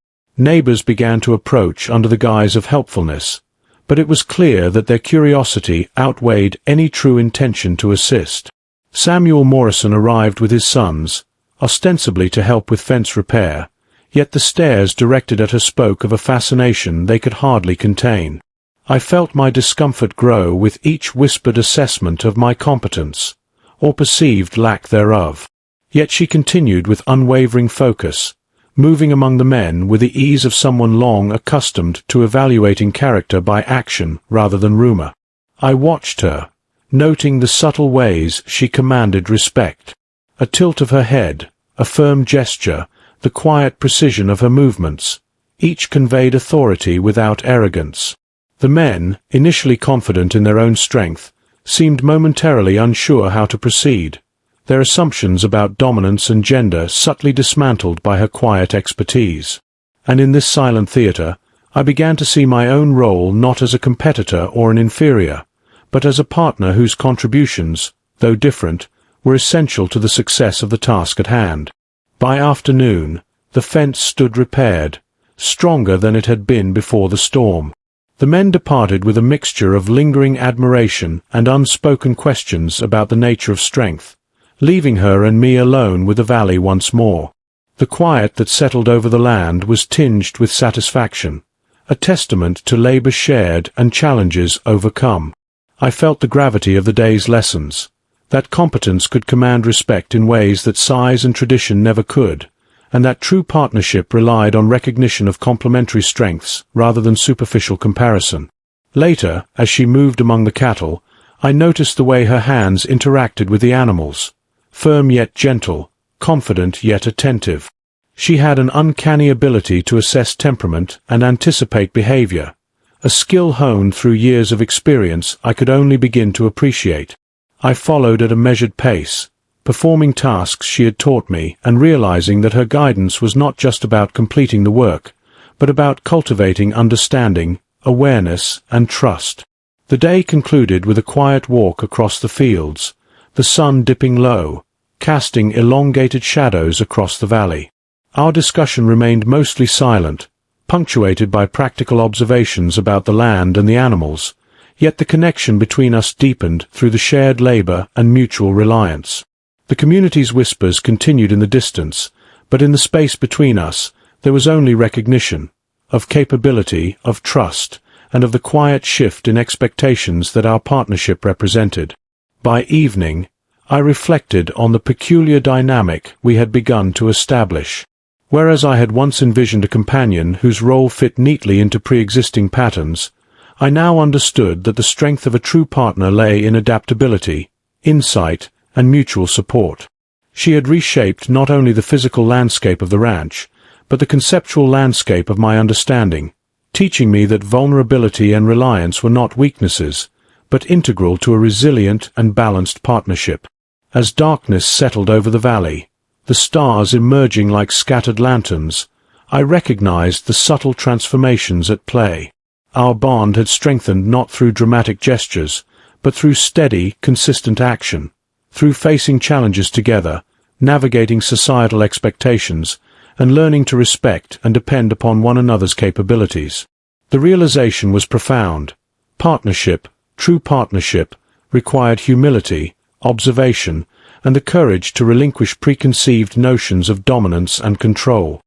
Neighbors began to approach under the guise of helpfulness, but it was clear that their curiosity outweighed any true intention to assist. Samuel Morrison arrived with his sons, ostensibly to help with fence repair, yet the stares directed at her spoke of a fascination they could hardly contain. I felt my discomfort grow with each whispered assessment of my competence, or perceived lack thereof. Yet she continued with unwavering focus, moving among the men with the ease of someone long accustomed to evaluating character by action rather than rumor. I watched her, noting the subtle ways she commanded respect. A tilt of her head, a firm gesture, the quiet precision of her movements, each conveyed authority without arrogance. The men, initially confident in their own strength, seemed momentarily unsure how to proceed, their assumptions about dominance and gender subtly dismantled by her quiet expertise. And in this silent theater, I began to see my own role not as a competitor or an inferior, but as a partner whose contributions, though different, were essential to the success of the task at hand. By afternoon, the fence stood repaired, stronger than it had been before the storm. The men departed with a mixture of lingering admiration and unspoken questions about the nature of strength, leaving her and me alone with the valley once more. The quiet that settled over the land was tinged with satisfaction, a testament to labor shared and challenges overcome. I felt the gravity of the day's lessons, that competence could command respect in ways that size and tradition never could, and that true partnership relied on recognition of complementary strengths rather than superficial comparison. Later, as she moved among the cattle, I noticed the way her hands interacted with the animals, firm yet gentle, confident yet attentive. She had an uncanny ability to assess temperament and anticipate behavior, a skill honed through years of experience I could only begin to appreciate. I followed at a measured pace, performing tasks she had taught me and realizing that her guidance was not just about completing the work, but about cultivating understanding, awareness, and trust. The day concluded with a quiet walk across the fields, the sun dipping low, casting elongated shadows across the valley. Our discussion remained mostly silent, punctuated by practical observations about the land and the animals, yet the connection between us deepened through the shared labor and mutual reliance. The community's whispers continued in the distance, but in the space between us, there was only recognition, of capability, of trust, and of the quiet shift in expectations that our partnership represented. By evening, I reflected on the peculiar dynamic we had begun to establish. Whereas I had once envisioned a companion whose role fit neatly into pre-existing patterns, I now understood that the strength of a true partner lay in adaptability, insight, and mutual support. She had reshaped not only the physical landscape of the ranch, but the conceptual landscape of my understanding, teaching me that vulnerability and reliance were not weaknesses, but integral to a resilient and balanced partnership. As darkness settled over the valley, the stars emerging like scattered lanterns, I recognized the subtle transformations at play. our bond had strengthened not through dramatic gestures, but through steady, consistent action, through facing challenges together, navigating societal expectations, and learning to respect and depend upon one another's capabilities. The realization was profound. Partnership, true partnership, required humility, observation, and the courage to relinquish preconceived notions of dominance and control.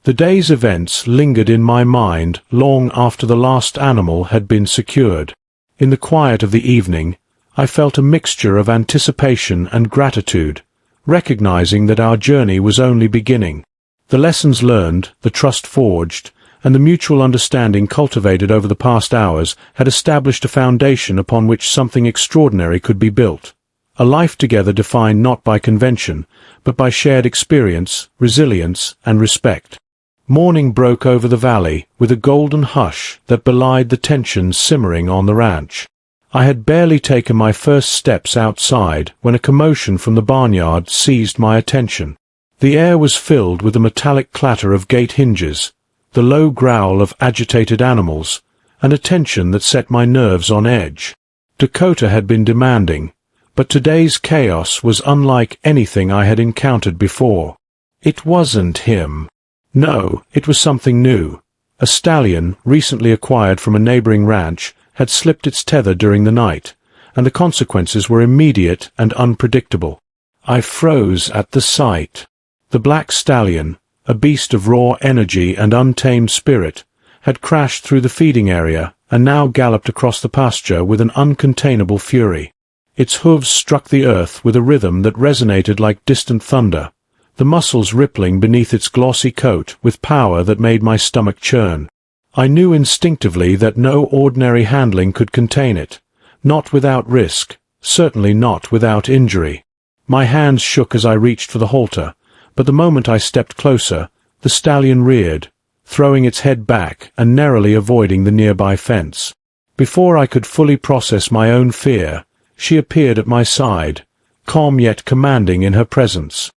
The day's events lingered in my mind long after the last animal had been secured. In the quiet of the evening, I felt a mixture of anticipation and gratitude, recognizing that our journey was only beginning. The lessons learned, the trust forged, and the mutual understanding cultivated over the past hours had established a foundation upon which something extraordinary could be built. A life together defined not by convention, but by shared experience, resilience, and respect. Morning broke over the valley with a golden hush that belied the tension simmering on the ranch. I had barely taken my first steps outside when a commotion from the barnyard seized my attention. The air was filled with the metallic clatter of gate hinges, the low growl of agitated animals, and a tension that set my nerves on edge. Dakota had been demanding, but today's chaos was unlike anything I had encountered before. It wasn't him. No, it was something new. A stallion, recently acquired from a neighboring ranch, had slipped its tether during the night, and the consequences were immediate and unpredictable. I froze at the sight. The black stallion, a beast of raw energy and untamed spirit, had crashed through the feeding area and now galloped across the pasture with an uncontainable fury. Its hooves struck the earth with a rhythm that resonated like distant thunder, the muscles rippling beneath its glossy coat with power that made my stomach churn. I knew instinctively that no ordinary handling could contain it, not without risk, certainly not without injury. My hands shook as I reached for the halter, but the moment I stepped closer, the stallion reared, throwing its head back and narrowly avoiding the nearby fence. Before I could fully process my own fear, she appeared at my side, calm yet commanding in her presence.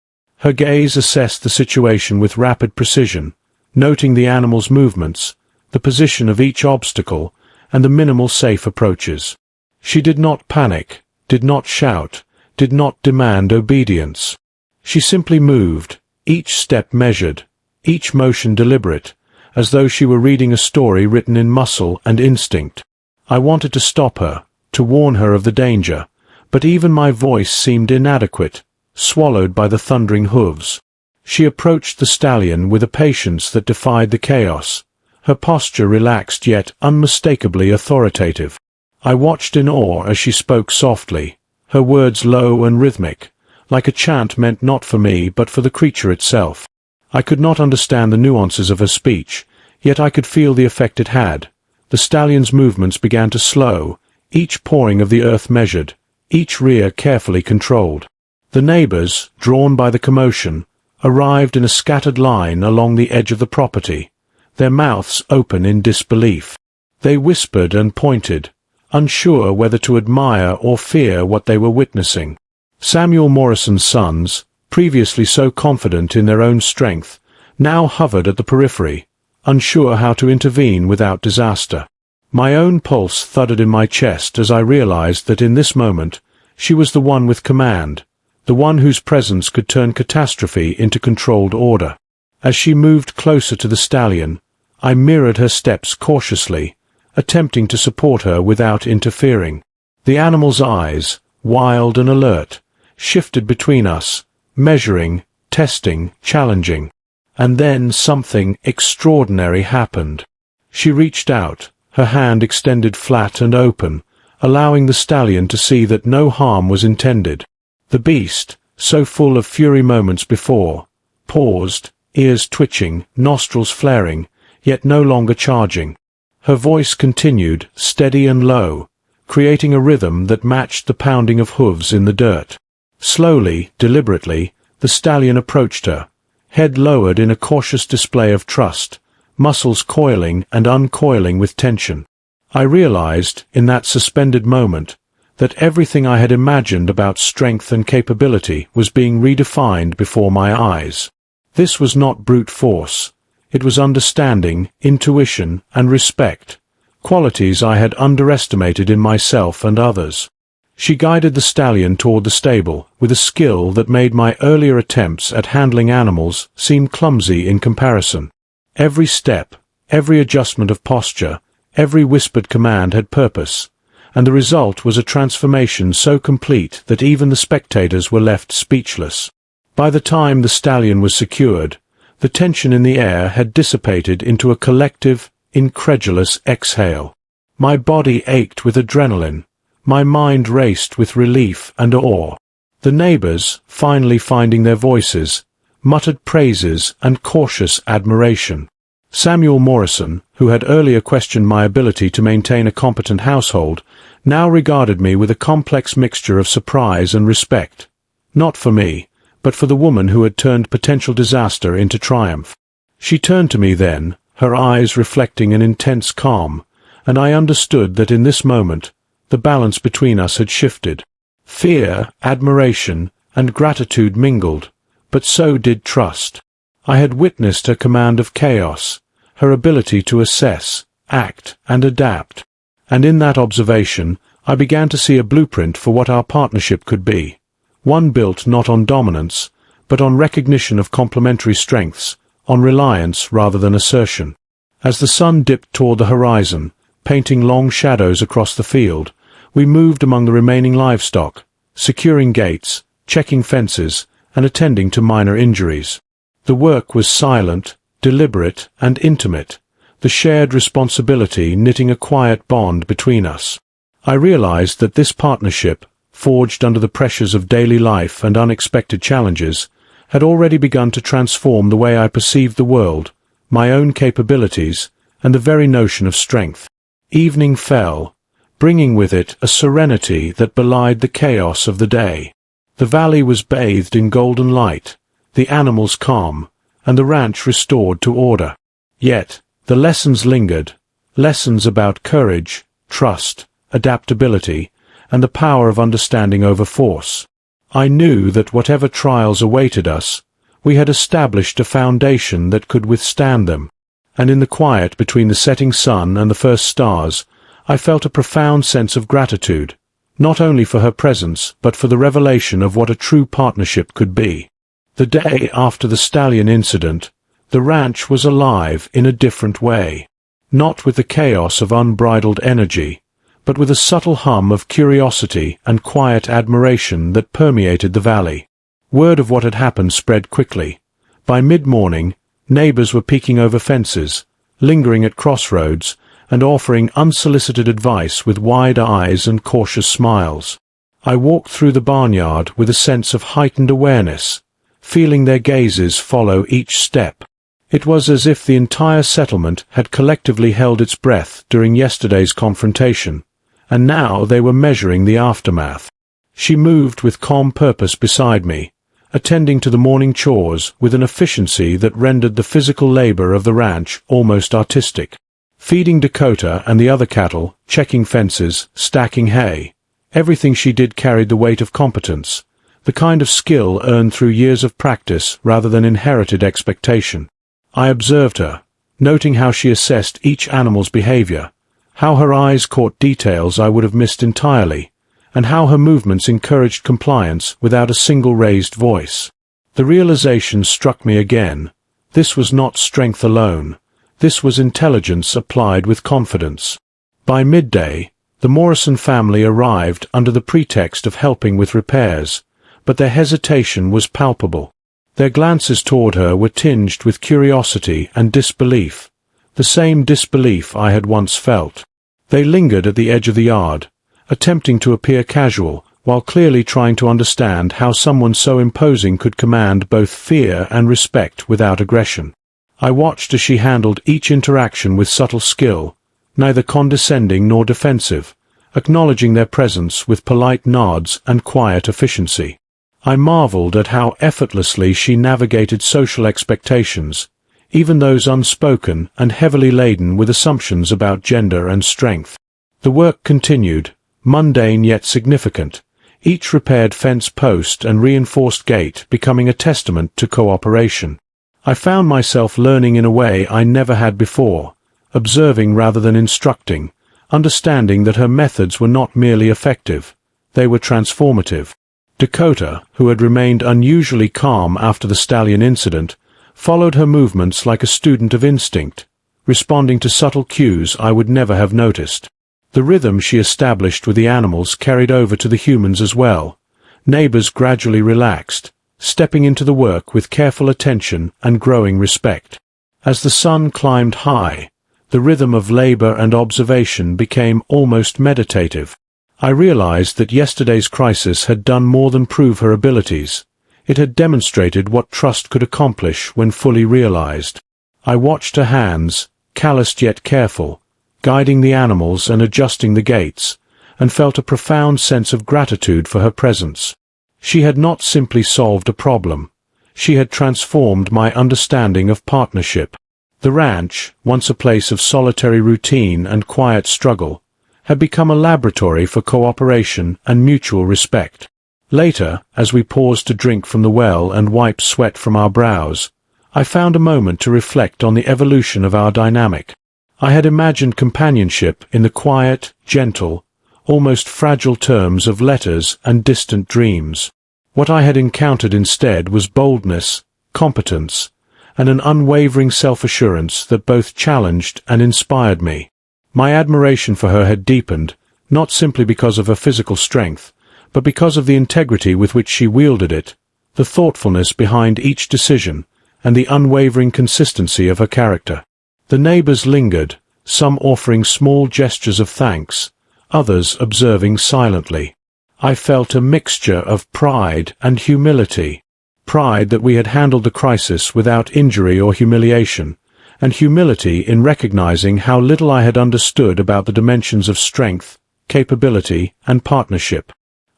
Her gaze assessed the situation with rapid precision, noting the animal's movements, the position of each obstacle, and the minimal safe approaches. She did not panic, did not shout, did not demand obedience. She simply moved, each step measured, each motion deliberate, as though she were reading a story written in muscle and instinct. I wanted to stop her, to warn her of the danger, but even my voice seemed inadequate, swallowed by the thundering hooves. She approached the stallion with a patience that defied the chaos, her posture relaxed yet unmistakably authoritative. I watched in awe as she spoke softly, her words low and rhythmic, like a chant meant not for me but for the creature itself. I could not understand the nuances of her speech, yet I could feel the effect it had. The stallion's movements began to slow, each pouring of the earth measured, each rear carefully controlled. The neighbors, drawn by the commotion, arrived in a scattered line along the edge of the property, their mouths open in disbelief. They whispered and pointed, unsure whether to admire or fear what they were witnessing. Samuel Morrison's sons, previously so confident in their own strength, now hovered at the periphery, unsure how to intervene without disaster. My own pulse thudded in my chest as I realized that in this moment she was the one with command, the one whose presence could turn catastrophe into controlled order. As she moved closer to the stallion, I mirrored her steps cautiously, attempting to support her without interfering. The animal's eyes, wild and alert, shifted between us, measuring, testing, challenging. And then something extraordinary happened. She reached out, her hand extended flat and open, allowing the stallion to see that no harm was intended. The beast, so full of fury moments before, paused, ears twitching, nostrils flaring, yet no longer charging. Her voice continued, steady and low, creating a rhythm that matched the pounding of hooves in the dirt. Slowly, deliberately, the stallion approached her, head lowered in a cautious display of trust, muscles coiling and uncoiling with tension. I realized, in that suspended moment, that everything I had imagined about strength and capability was being redefined before my eyes. This was not brute force. It was understanding, intuition, and respect, qualities I had underestimated in myself and others. She guided the stallion toward the stable, with a skill that made my earlier attempts at handling animals seem clumsy in comparison. Every step, every adjustment of posture, every whispered command had purpose, and the result was a transformation so complete that even the spectators were left speechless. By the time the stallion was secured, the tension in the air had dissipated into a collective, incredulous exhale. My body ached with adrenaline. My mind raced with relief and awe. The neighbors, finally finding their voices, muttered praises and cautious admiration. Samuel Morrison, who had earlier questioned my ability to maintain a competent household, now regarded me with a complex mixture of surprise and respect. Not for me, but for the woman who had turned potential disaster into triumph. She turned to me then, her eyes reflecting an intense calm, and I understood that in this moment, the balance between us had shifted. Fear, admiration, and gratitude mingled, but so did trust. I had witnessed her command of chaos, her ability to assess, act, and adapt, and in that observation I began to see a blueprint for what our partnership could be, one built not on dominance, but on recognition of complementary strengths, on reliance rather than assertion. As the sun dipped toward the horizon, painting long shadows across the field, we moved among the remaining livestock, securing gates, checking fences, and attending to minor injuries. The work was silent, deliberate, and intimate, the shared responsibility knitting a quiet bond between us. I realized that this partnership, forged under the pressures of daily life and unexpected challenges, had already begun to transform the way I perceived the world, my own capabilities, and the very notion of strength. Evening fell, bringing with it a serenity that belied the chaos of the day. The valley was bathed in golden light, the animals calm, and the ranch restored to order. Yet, the lessons lingered, lessons about courage, trust, adaptability, and the power of understanding over force. I knew that whatever trials awaited us, we had established a foundation that could withstand them, and in the quiet between the setting sun and the first stars, I felt a profound sense of gratitude, not only for her presence but for the revelation of what a true partnership could be. The day after the stallion incident, the ranch was alive in a different way, not with the chaos of unbridled energy, but with a subtle hum of curiosity and quiet admiration that permeated the valley. Word of what had happened spread quickly. By mid-morning, neighbors were peeking over fences, lingering at crossroads, and offering unsolicited advice with wide eyes and cautious smiles. I walked through the barnyard with a sense of heightened awareness, feeling their gazes follow each step. It was as if the entire settlement had collectively held its breath during yesterday's confrontation, and now they were measuring the aftermath. She moved with calm purpose beside me, attending to the morning chores with an efficiency that rendered the physical labor of the ranch almost artistic. Feeding Dakota and the other cattle, checking fences, stacking hay. Everything she did carried the weight of competence, the kind of skill earned through years of practice rather than inherited expectation. I observed her, noting how she assessed each animal's behavior, how her eyes caught details I would have missed entirely, and how her movements encouraged compliance without a single raised voice. The realization struck me again. This was not strength alone. This was intelligence applied with confidence. By midday, the Morrison family arrived under the pretext of helping with repairs, but their hesitation was palpable. Their glances toward her were tinged with curiosity and disbelief, the same disbelief I had once felt. They lingered at the edge of the yard, attempting to appear casual, while clearly trying to understand how someone so imposing could command both fear and respect without aggression. I watched as she handled each interaction with subtle skill, neither condescending nor defensive, acknowledging their presence with polite nods and quiet efficiency. I marveled at how effortlessly she navigated social expectations, even those unspoken and heavily laden with assumptions about gender and strength. The work continued, mundane yet significant, each repaired fence post and reinforced gate becoming a testament to cooperation. I found myself learning in a way I never had before, observing rather than instructing, understanding that her methods were not merely effective, they were transformative. Dakota, who had remained unusually calm after the stallion incident, followed her movements like a student of instinct, responding to subtle cues I would never have noticed. The rhythm she established with the animals carried over to the humans as well. Neighbors gradually relaxed, stepping into the work with careful attention and growing respect. As the sun climbed high, the rhythm of labor and observation became almost meditative. I realized that yesterday's crisis had done more than prove her abilities. It had demonstrated what trust could accomplish when fully realized. I watched her hands, calloused yet careful, guiding the animals and adjusting the gates, and felt a profound sense of gratitude for her presence. She had not simply solved a problem. She had transformed my understanding of partnership. The ranch, once a place of solitary routine and quiet struggle, had become a laboratory for cooperation and mutual respect. Later, as we paused to drink from the well and wipe sweat from our brows, I found a moment to reflect on the evolution of our dynamic. I had imagined companionship in the quiet, gentle, almost fragile terms of letters and distant dreams. What I had encountered instead was boldness, competence, and an unwavering self-assurance that both challenged and inspired me. My admiration for her had deepened, not simply because of her physical strength, but because of the integrity with which she wielded it, the thoughtfulness behind each decision, and the unwavering consistency of her character. The neighbors lingered, some offering small gestures of thanks, others observing silently. I felt a mixture of pride and humility. Pride that we had handled the crisis without injury or humiliation, and humility in recognizing how little I had understood about the dimensions of strength, capability, and partnership.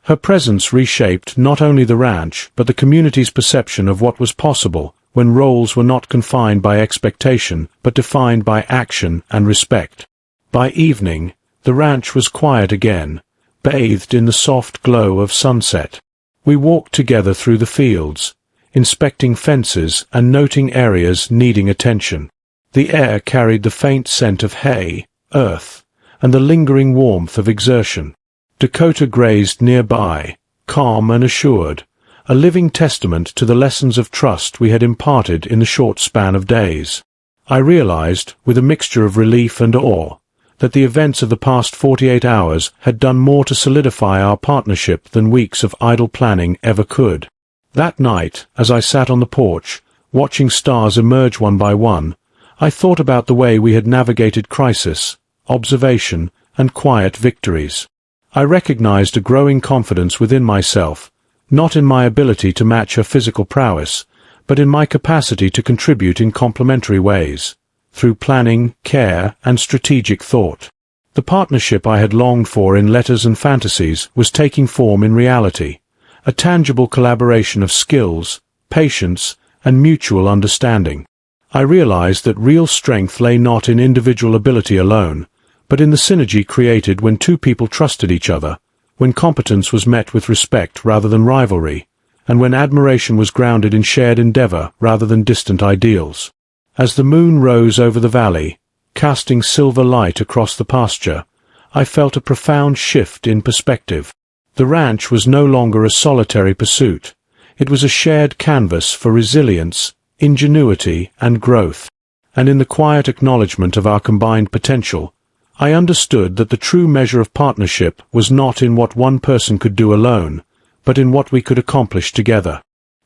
Her presence reshaped not only the ranch, but the community's perception of what was possible when roles were not confined by expectation, but defined by action and respect. By evening, the ranch was quiet again, bathed in the soft glow of sunset. We walked together through the fields, inspecting fences and noting areas needing attention. The air carried the faint scent of hay, earth, and the lingering warmth of exertion. Dakota grazed nearby, calm and assured, a living testament to the lessons of trust we had imparted in the short span of days. I realized, with a mixture of relief and awe, that the events of the past 48 hours had done more to solidify our partnership than weeks of idle planning ever could. That night, as I sat on the porch, watching stars emerge one by one, I thought about the way we had navigated crisis, observation, and quiet victories. I recognized a growing confidence within myself, not in my ability to match her physical prowess, but in my capacity to contribute in complementary ways, through planning, care, and strategic thought. The partnership I had longed for in letters and fantasies was taking form in reality, a tangible collaboration of skills, patience, and mutual understanding. I realized that real strength lay not in individual ability alone, but in the synergy created when two people trusted each other, when competence was met with respect rather than rivalry, and when admiration was grounded in shared endeavor rather than distant ideals. As the moon rose over the valley, casting silver light across the pasture, I felt a profound shift in perspective. The ranch was no longer a solitary pursuit. It was a shared canvas for resilience, ingenuity, and growth. And in the quiet acknowledgement of our combined potential, I understood that the true measure of partnership was not in what one person could do alone, but in what we could accomplish together.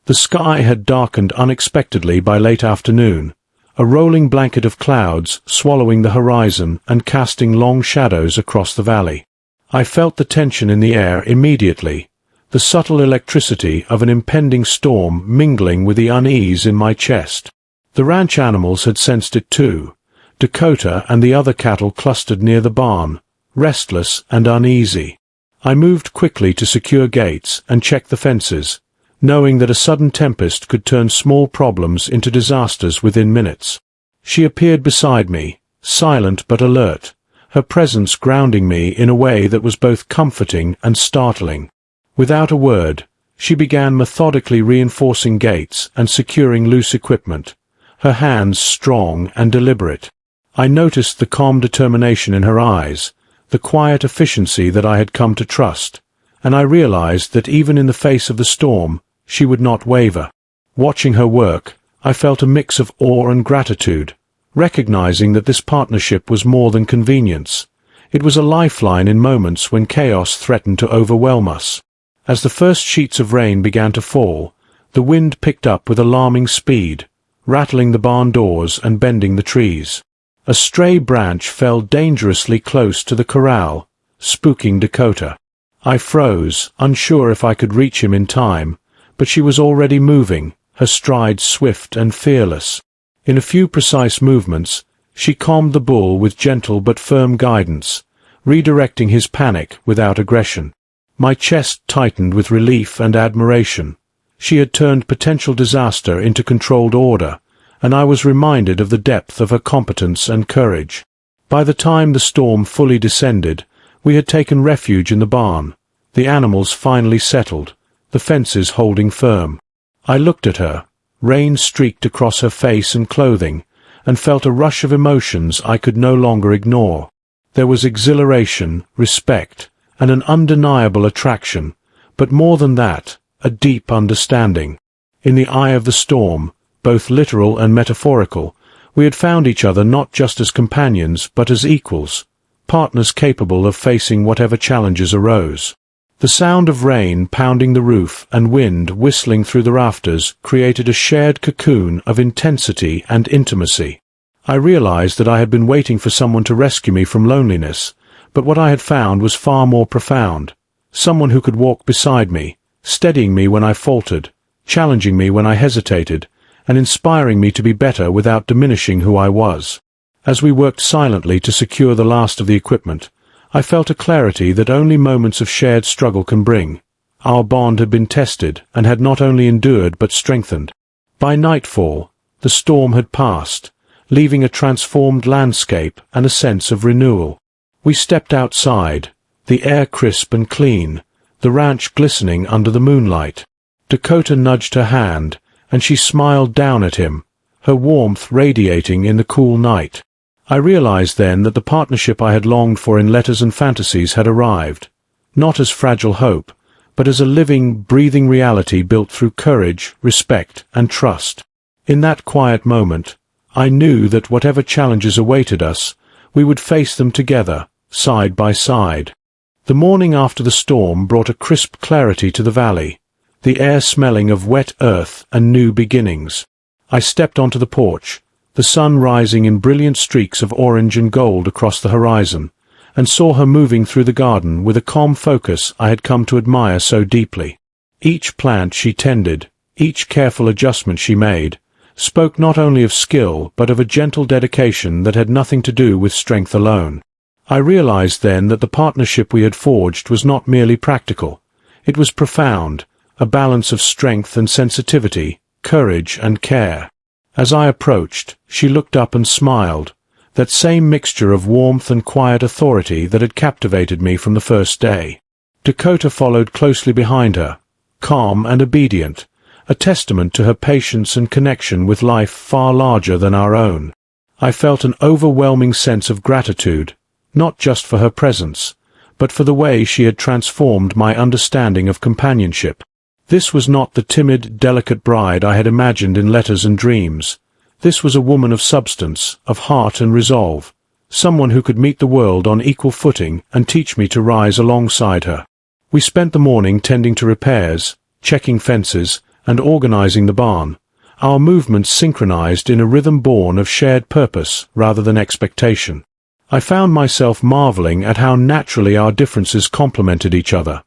The sky had darkened unexpectedly by late afternoon, a rolling blanket of clouds swallowing the horizon and casting long shadows across the valley. I felt the tension in the air immediately, the subtle electricity of an impending storm mingling with the unease in my chest. The ranch animals had sensed it too. Dakota and the other cattle clustered near the barn, restless and uneasy. I moved quickly to secure gates and check the fences, knowing that a sudden tempest could turn small problems into disasters within minutes. She appeared beside me, silent but alert, her presence grounding me in a way that was both comforting and startling. Without a word, she began methodically reinforcing gates and securing loose equipment, her hands strong and deliberate. I noticed the calm determination in her eyes, the quiet efficiency that I had come to trust, and I realized that even in the face of the storm, she would not waver. Watching her work, I felt a mix of awe and gratitude, recognizing that this partnership was more than convenience. It was a lifeline in moments when chaos threatened to overwhelm us. As the first sheets of rain began to fall, the wind picked up with alarming speed, rattling the barn doors and bending the trees. A stray branch fell dangerously close to the corral, spooking Dakota. I froze, unsure if I could reach him in time, but she was already moving, her stride swift and fearless. In a few precise movements, she calmed the bull with gentle but firm guidance, redirecting his panic without aggression. My chest tightened with relief and admiration. She had turned potential disaster into controlled order, and I was reminded of the depth of her competence and courage. By the time the storm fully descended, we had taken refuge in the barn, the animals finally settled, the fences holding firm. I looked at her, rain streaked across her face and clothing, and felt a rush of emotions I could no longer ignore. There was exhilaration, respect, and an undeniable attraction, but more than that, a deep understanding. In the eye of the storm, both literal and metaphorical, we had found each other not just as companions but as equals, partners capable of facing whatever challenges arose. The sound of rain pounding the roof and wind whistling through the rafters created a shared cocoon of intensity and intimacy. I realized that I had been waiting for someone to rescue me from loneliness, but what I had found was far more profound. Someone who could walk beside me, steadying me when I faltered, challenging me when I hesitated, and inspiring me to be better without diminishing who I was. As we worked silently to secure the last of the equipment, I felt a clarity that only moments of shared struggle can bring. Our bond had been tested and had not only endured but strengthened. By nightfall, the storm had passed, leaving a transformed landscape and a sense of renewal. We stepped outside, the air crisp and clean, the ranch glistening under the moonlight. Dakota nudged her hand, and she smiled down at him, her warmth radiating in the cool night. I realized then that the partnership I had longed for in letters and fantasies had arrived, not as fragile hope, but as a living, breathing reality built through courage, respect, and trust. In that quiet moment, I knew that whatever challenges awaited us, we would face them together, side by side. The morning after the storm brought a crisp clarity to the valley, the air smelling of wet earth and new beginnings. I stepped onto the porch, the sun rising in brilliant streaks of orange and gold across the horizon, and saw her moving through the garden with a calm focus I had come to admire so deeply. Each plant she tended, each careful adjustment she made, spoke not only of skill but of a gentle dedication that had nothing to do with strength alone. I realized then that the partnership we had forged was not merely practical. It was profound, a balance of strength and sensitivity, courage and care. As I approached, she looked up and smiled, that same mixture of warmth and quiet authority that had captivated me from the first day. Dakota followed closely behind her, calm and obedient, a testament to her patience and connection with life far larger than our own. I felt an overwhelming sense of gratitude, not just for her presence, but for the way she had transformed my understanding of companionship. This was not the timid, delicate bride I had imagined in letters and dreams. This was a woman of substance, of heart and resolve, someone who could meet the world on equal footing and teach me to rise alongside her. We spent the morning tending to repairs, checking fences, and organizing the barn, our movements synchronized in a rhythm born of shared purpose rather than expectation. I found myself marveling at how naturally our differences complemented each other.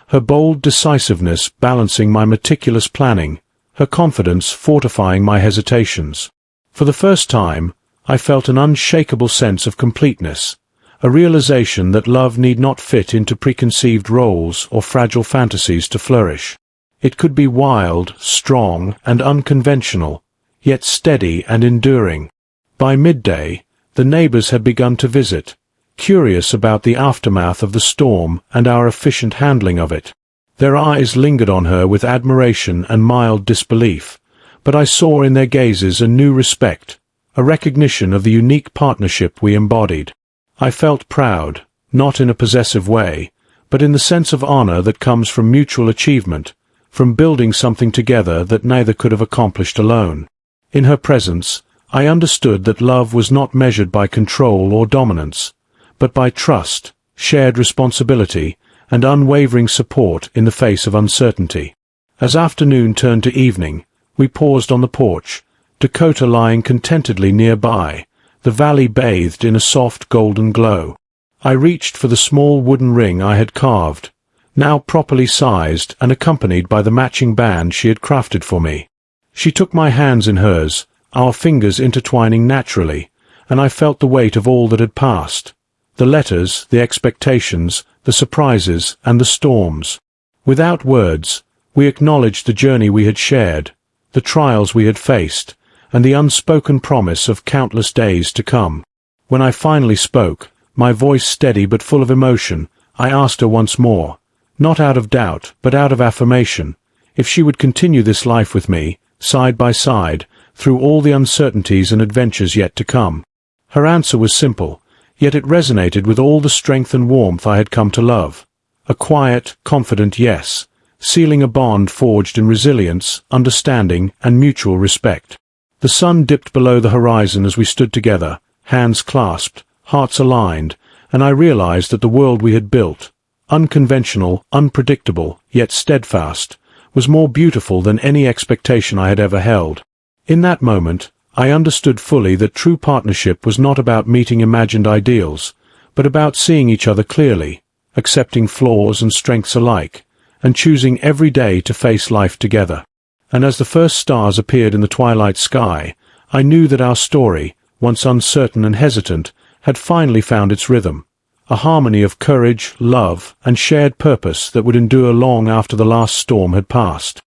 Her bold decisiveness balancing my meticulous planning, her confidence fortifying my hesitations. For the first time, I felt an unshakable sense of completeness, a realization that love need not fit into preconceived roles or fragile fantasies to flourish. It could be wild, strong, and unconventional, yet steady and enduring. By midday, the neighbors had begun to visit, curious about the aftermath of the storm and our efficient handling of it. Their eyes lingered on her with admiration and mild disbelief, but I saw in their gazes a new respect, a recognition of the unique partnership we embodied. I felt proud, not in a possessive way, but in the sense of honor that comes from mutual achievement, from building something together that neither could have accomplished alone. In her presence, I understood that love was not measured by control or dominance, but by trust, shared responsibility, and unwavering support in the face of uncertainty. As afternoon turned to evening, we paused on the porch, Dakota lying contentedly nearby, the valley bathed in a soft golden glow. I reached for the small wooden ring I had carved, now properly sized and accompanied by the matching band she had crafted for me. She took my hands in hers, our fingers intertwining naturally, and I felt the weight of all that had passed. The letters, the expectations, the surprises, and the storms. Without words, we acknowledged the journey we had shared, the trials we had faced, and the unspoken promise of countless days to come. When I finally spoke, my voice steady but full of emotion, I asked her once more, not out of doubt, but out of affirmation, if she would continue this life with me, side by side, through all the uncertainties and adventures yet to come. Her answer was simple, yet it resonated with all the strength and warmth I had come to love. A quiet, confident yes, sealing a bond forged in resilience, understanding, and mutual respect. The sun dipped below the horizon as we stood together, hands clasped, hearts aligned, and I realized that the world we had built, unconventional, unpredictable, yet steadfast, was more beautiful than any expectation I had ever held. In that moment, I understood fully that true partnership was not about meeting imagined ideals, but about seeing each other clearly, accepting flaws and strengths alike, and choosing every day to face life together. And as the first stars appeared in the twilight sky, I knew that our story, once uncertain and hesitant, had finally found its rhythm, a harmony of courage, love, and shared purpose that would endure long after the last storm had passed.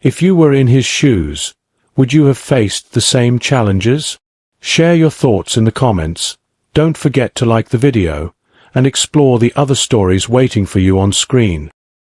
If you were in his shoes, would you have faced the same challenges? Share your thoughts in the comments, don't forget to like the video, and explore the other stories waiting for you on screen.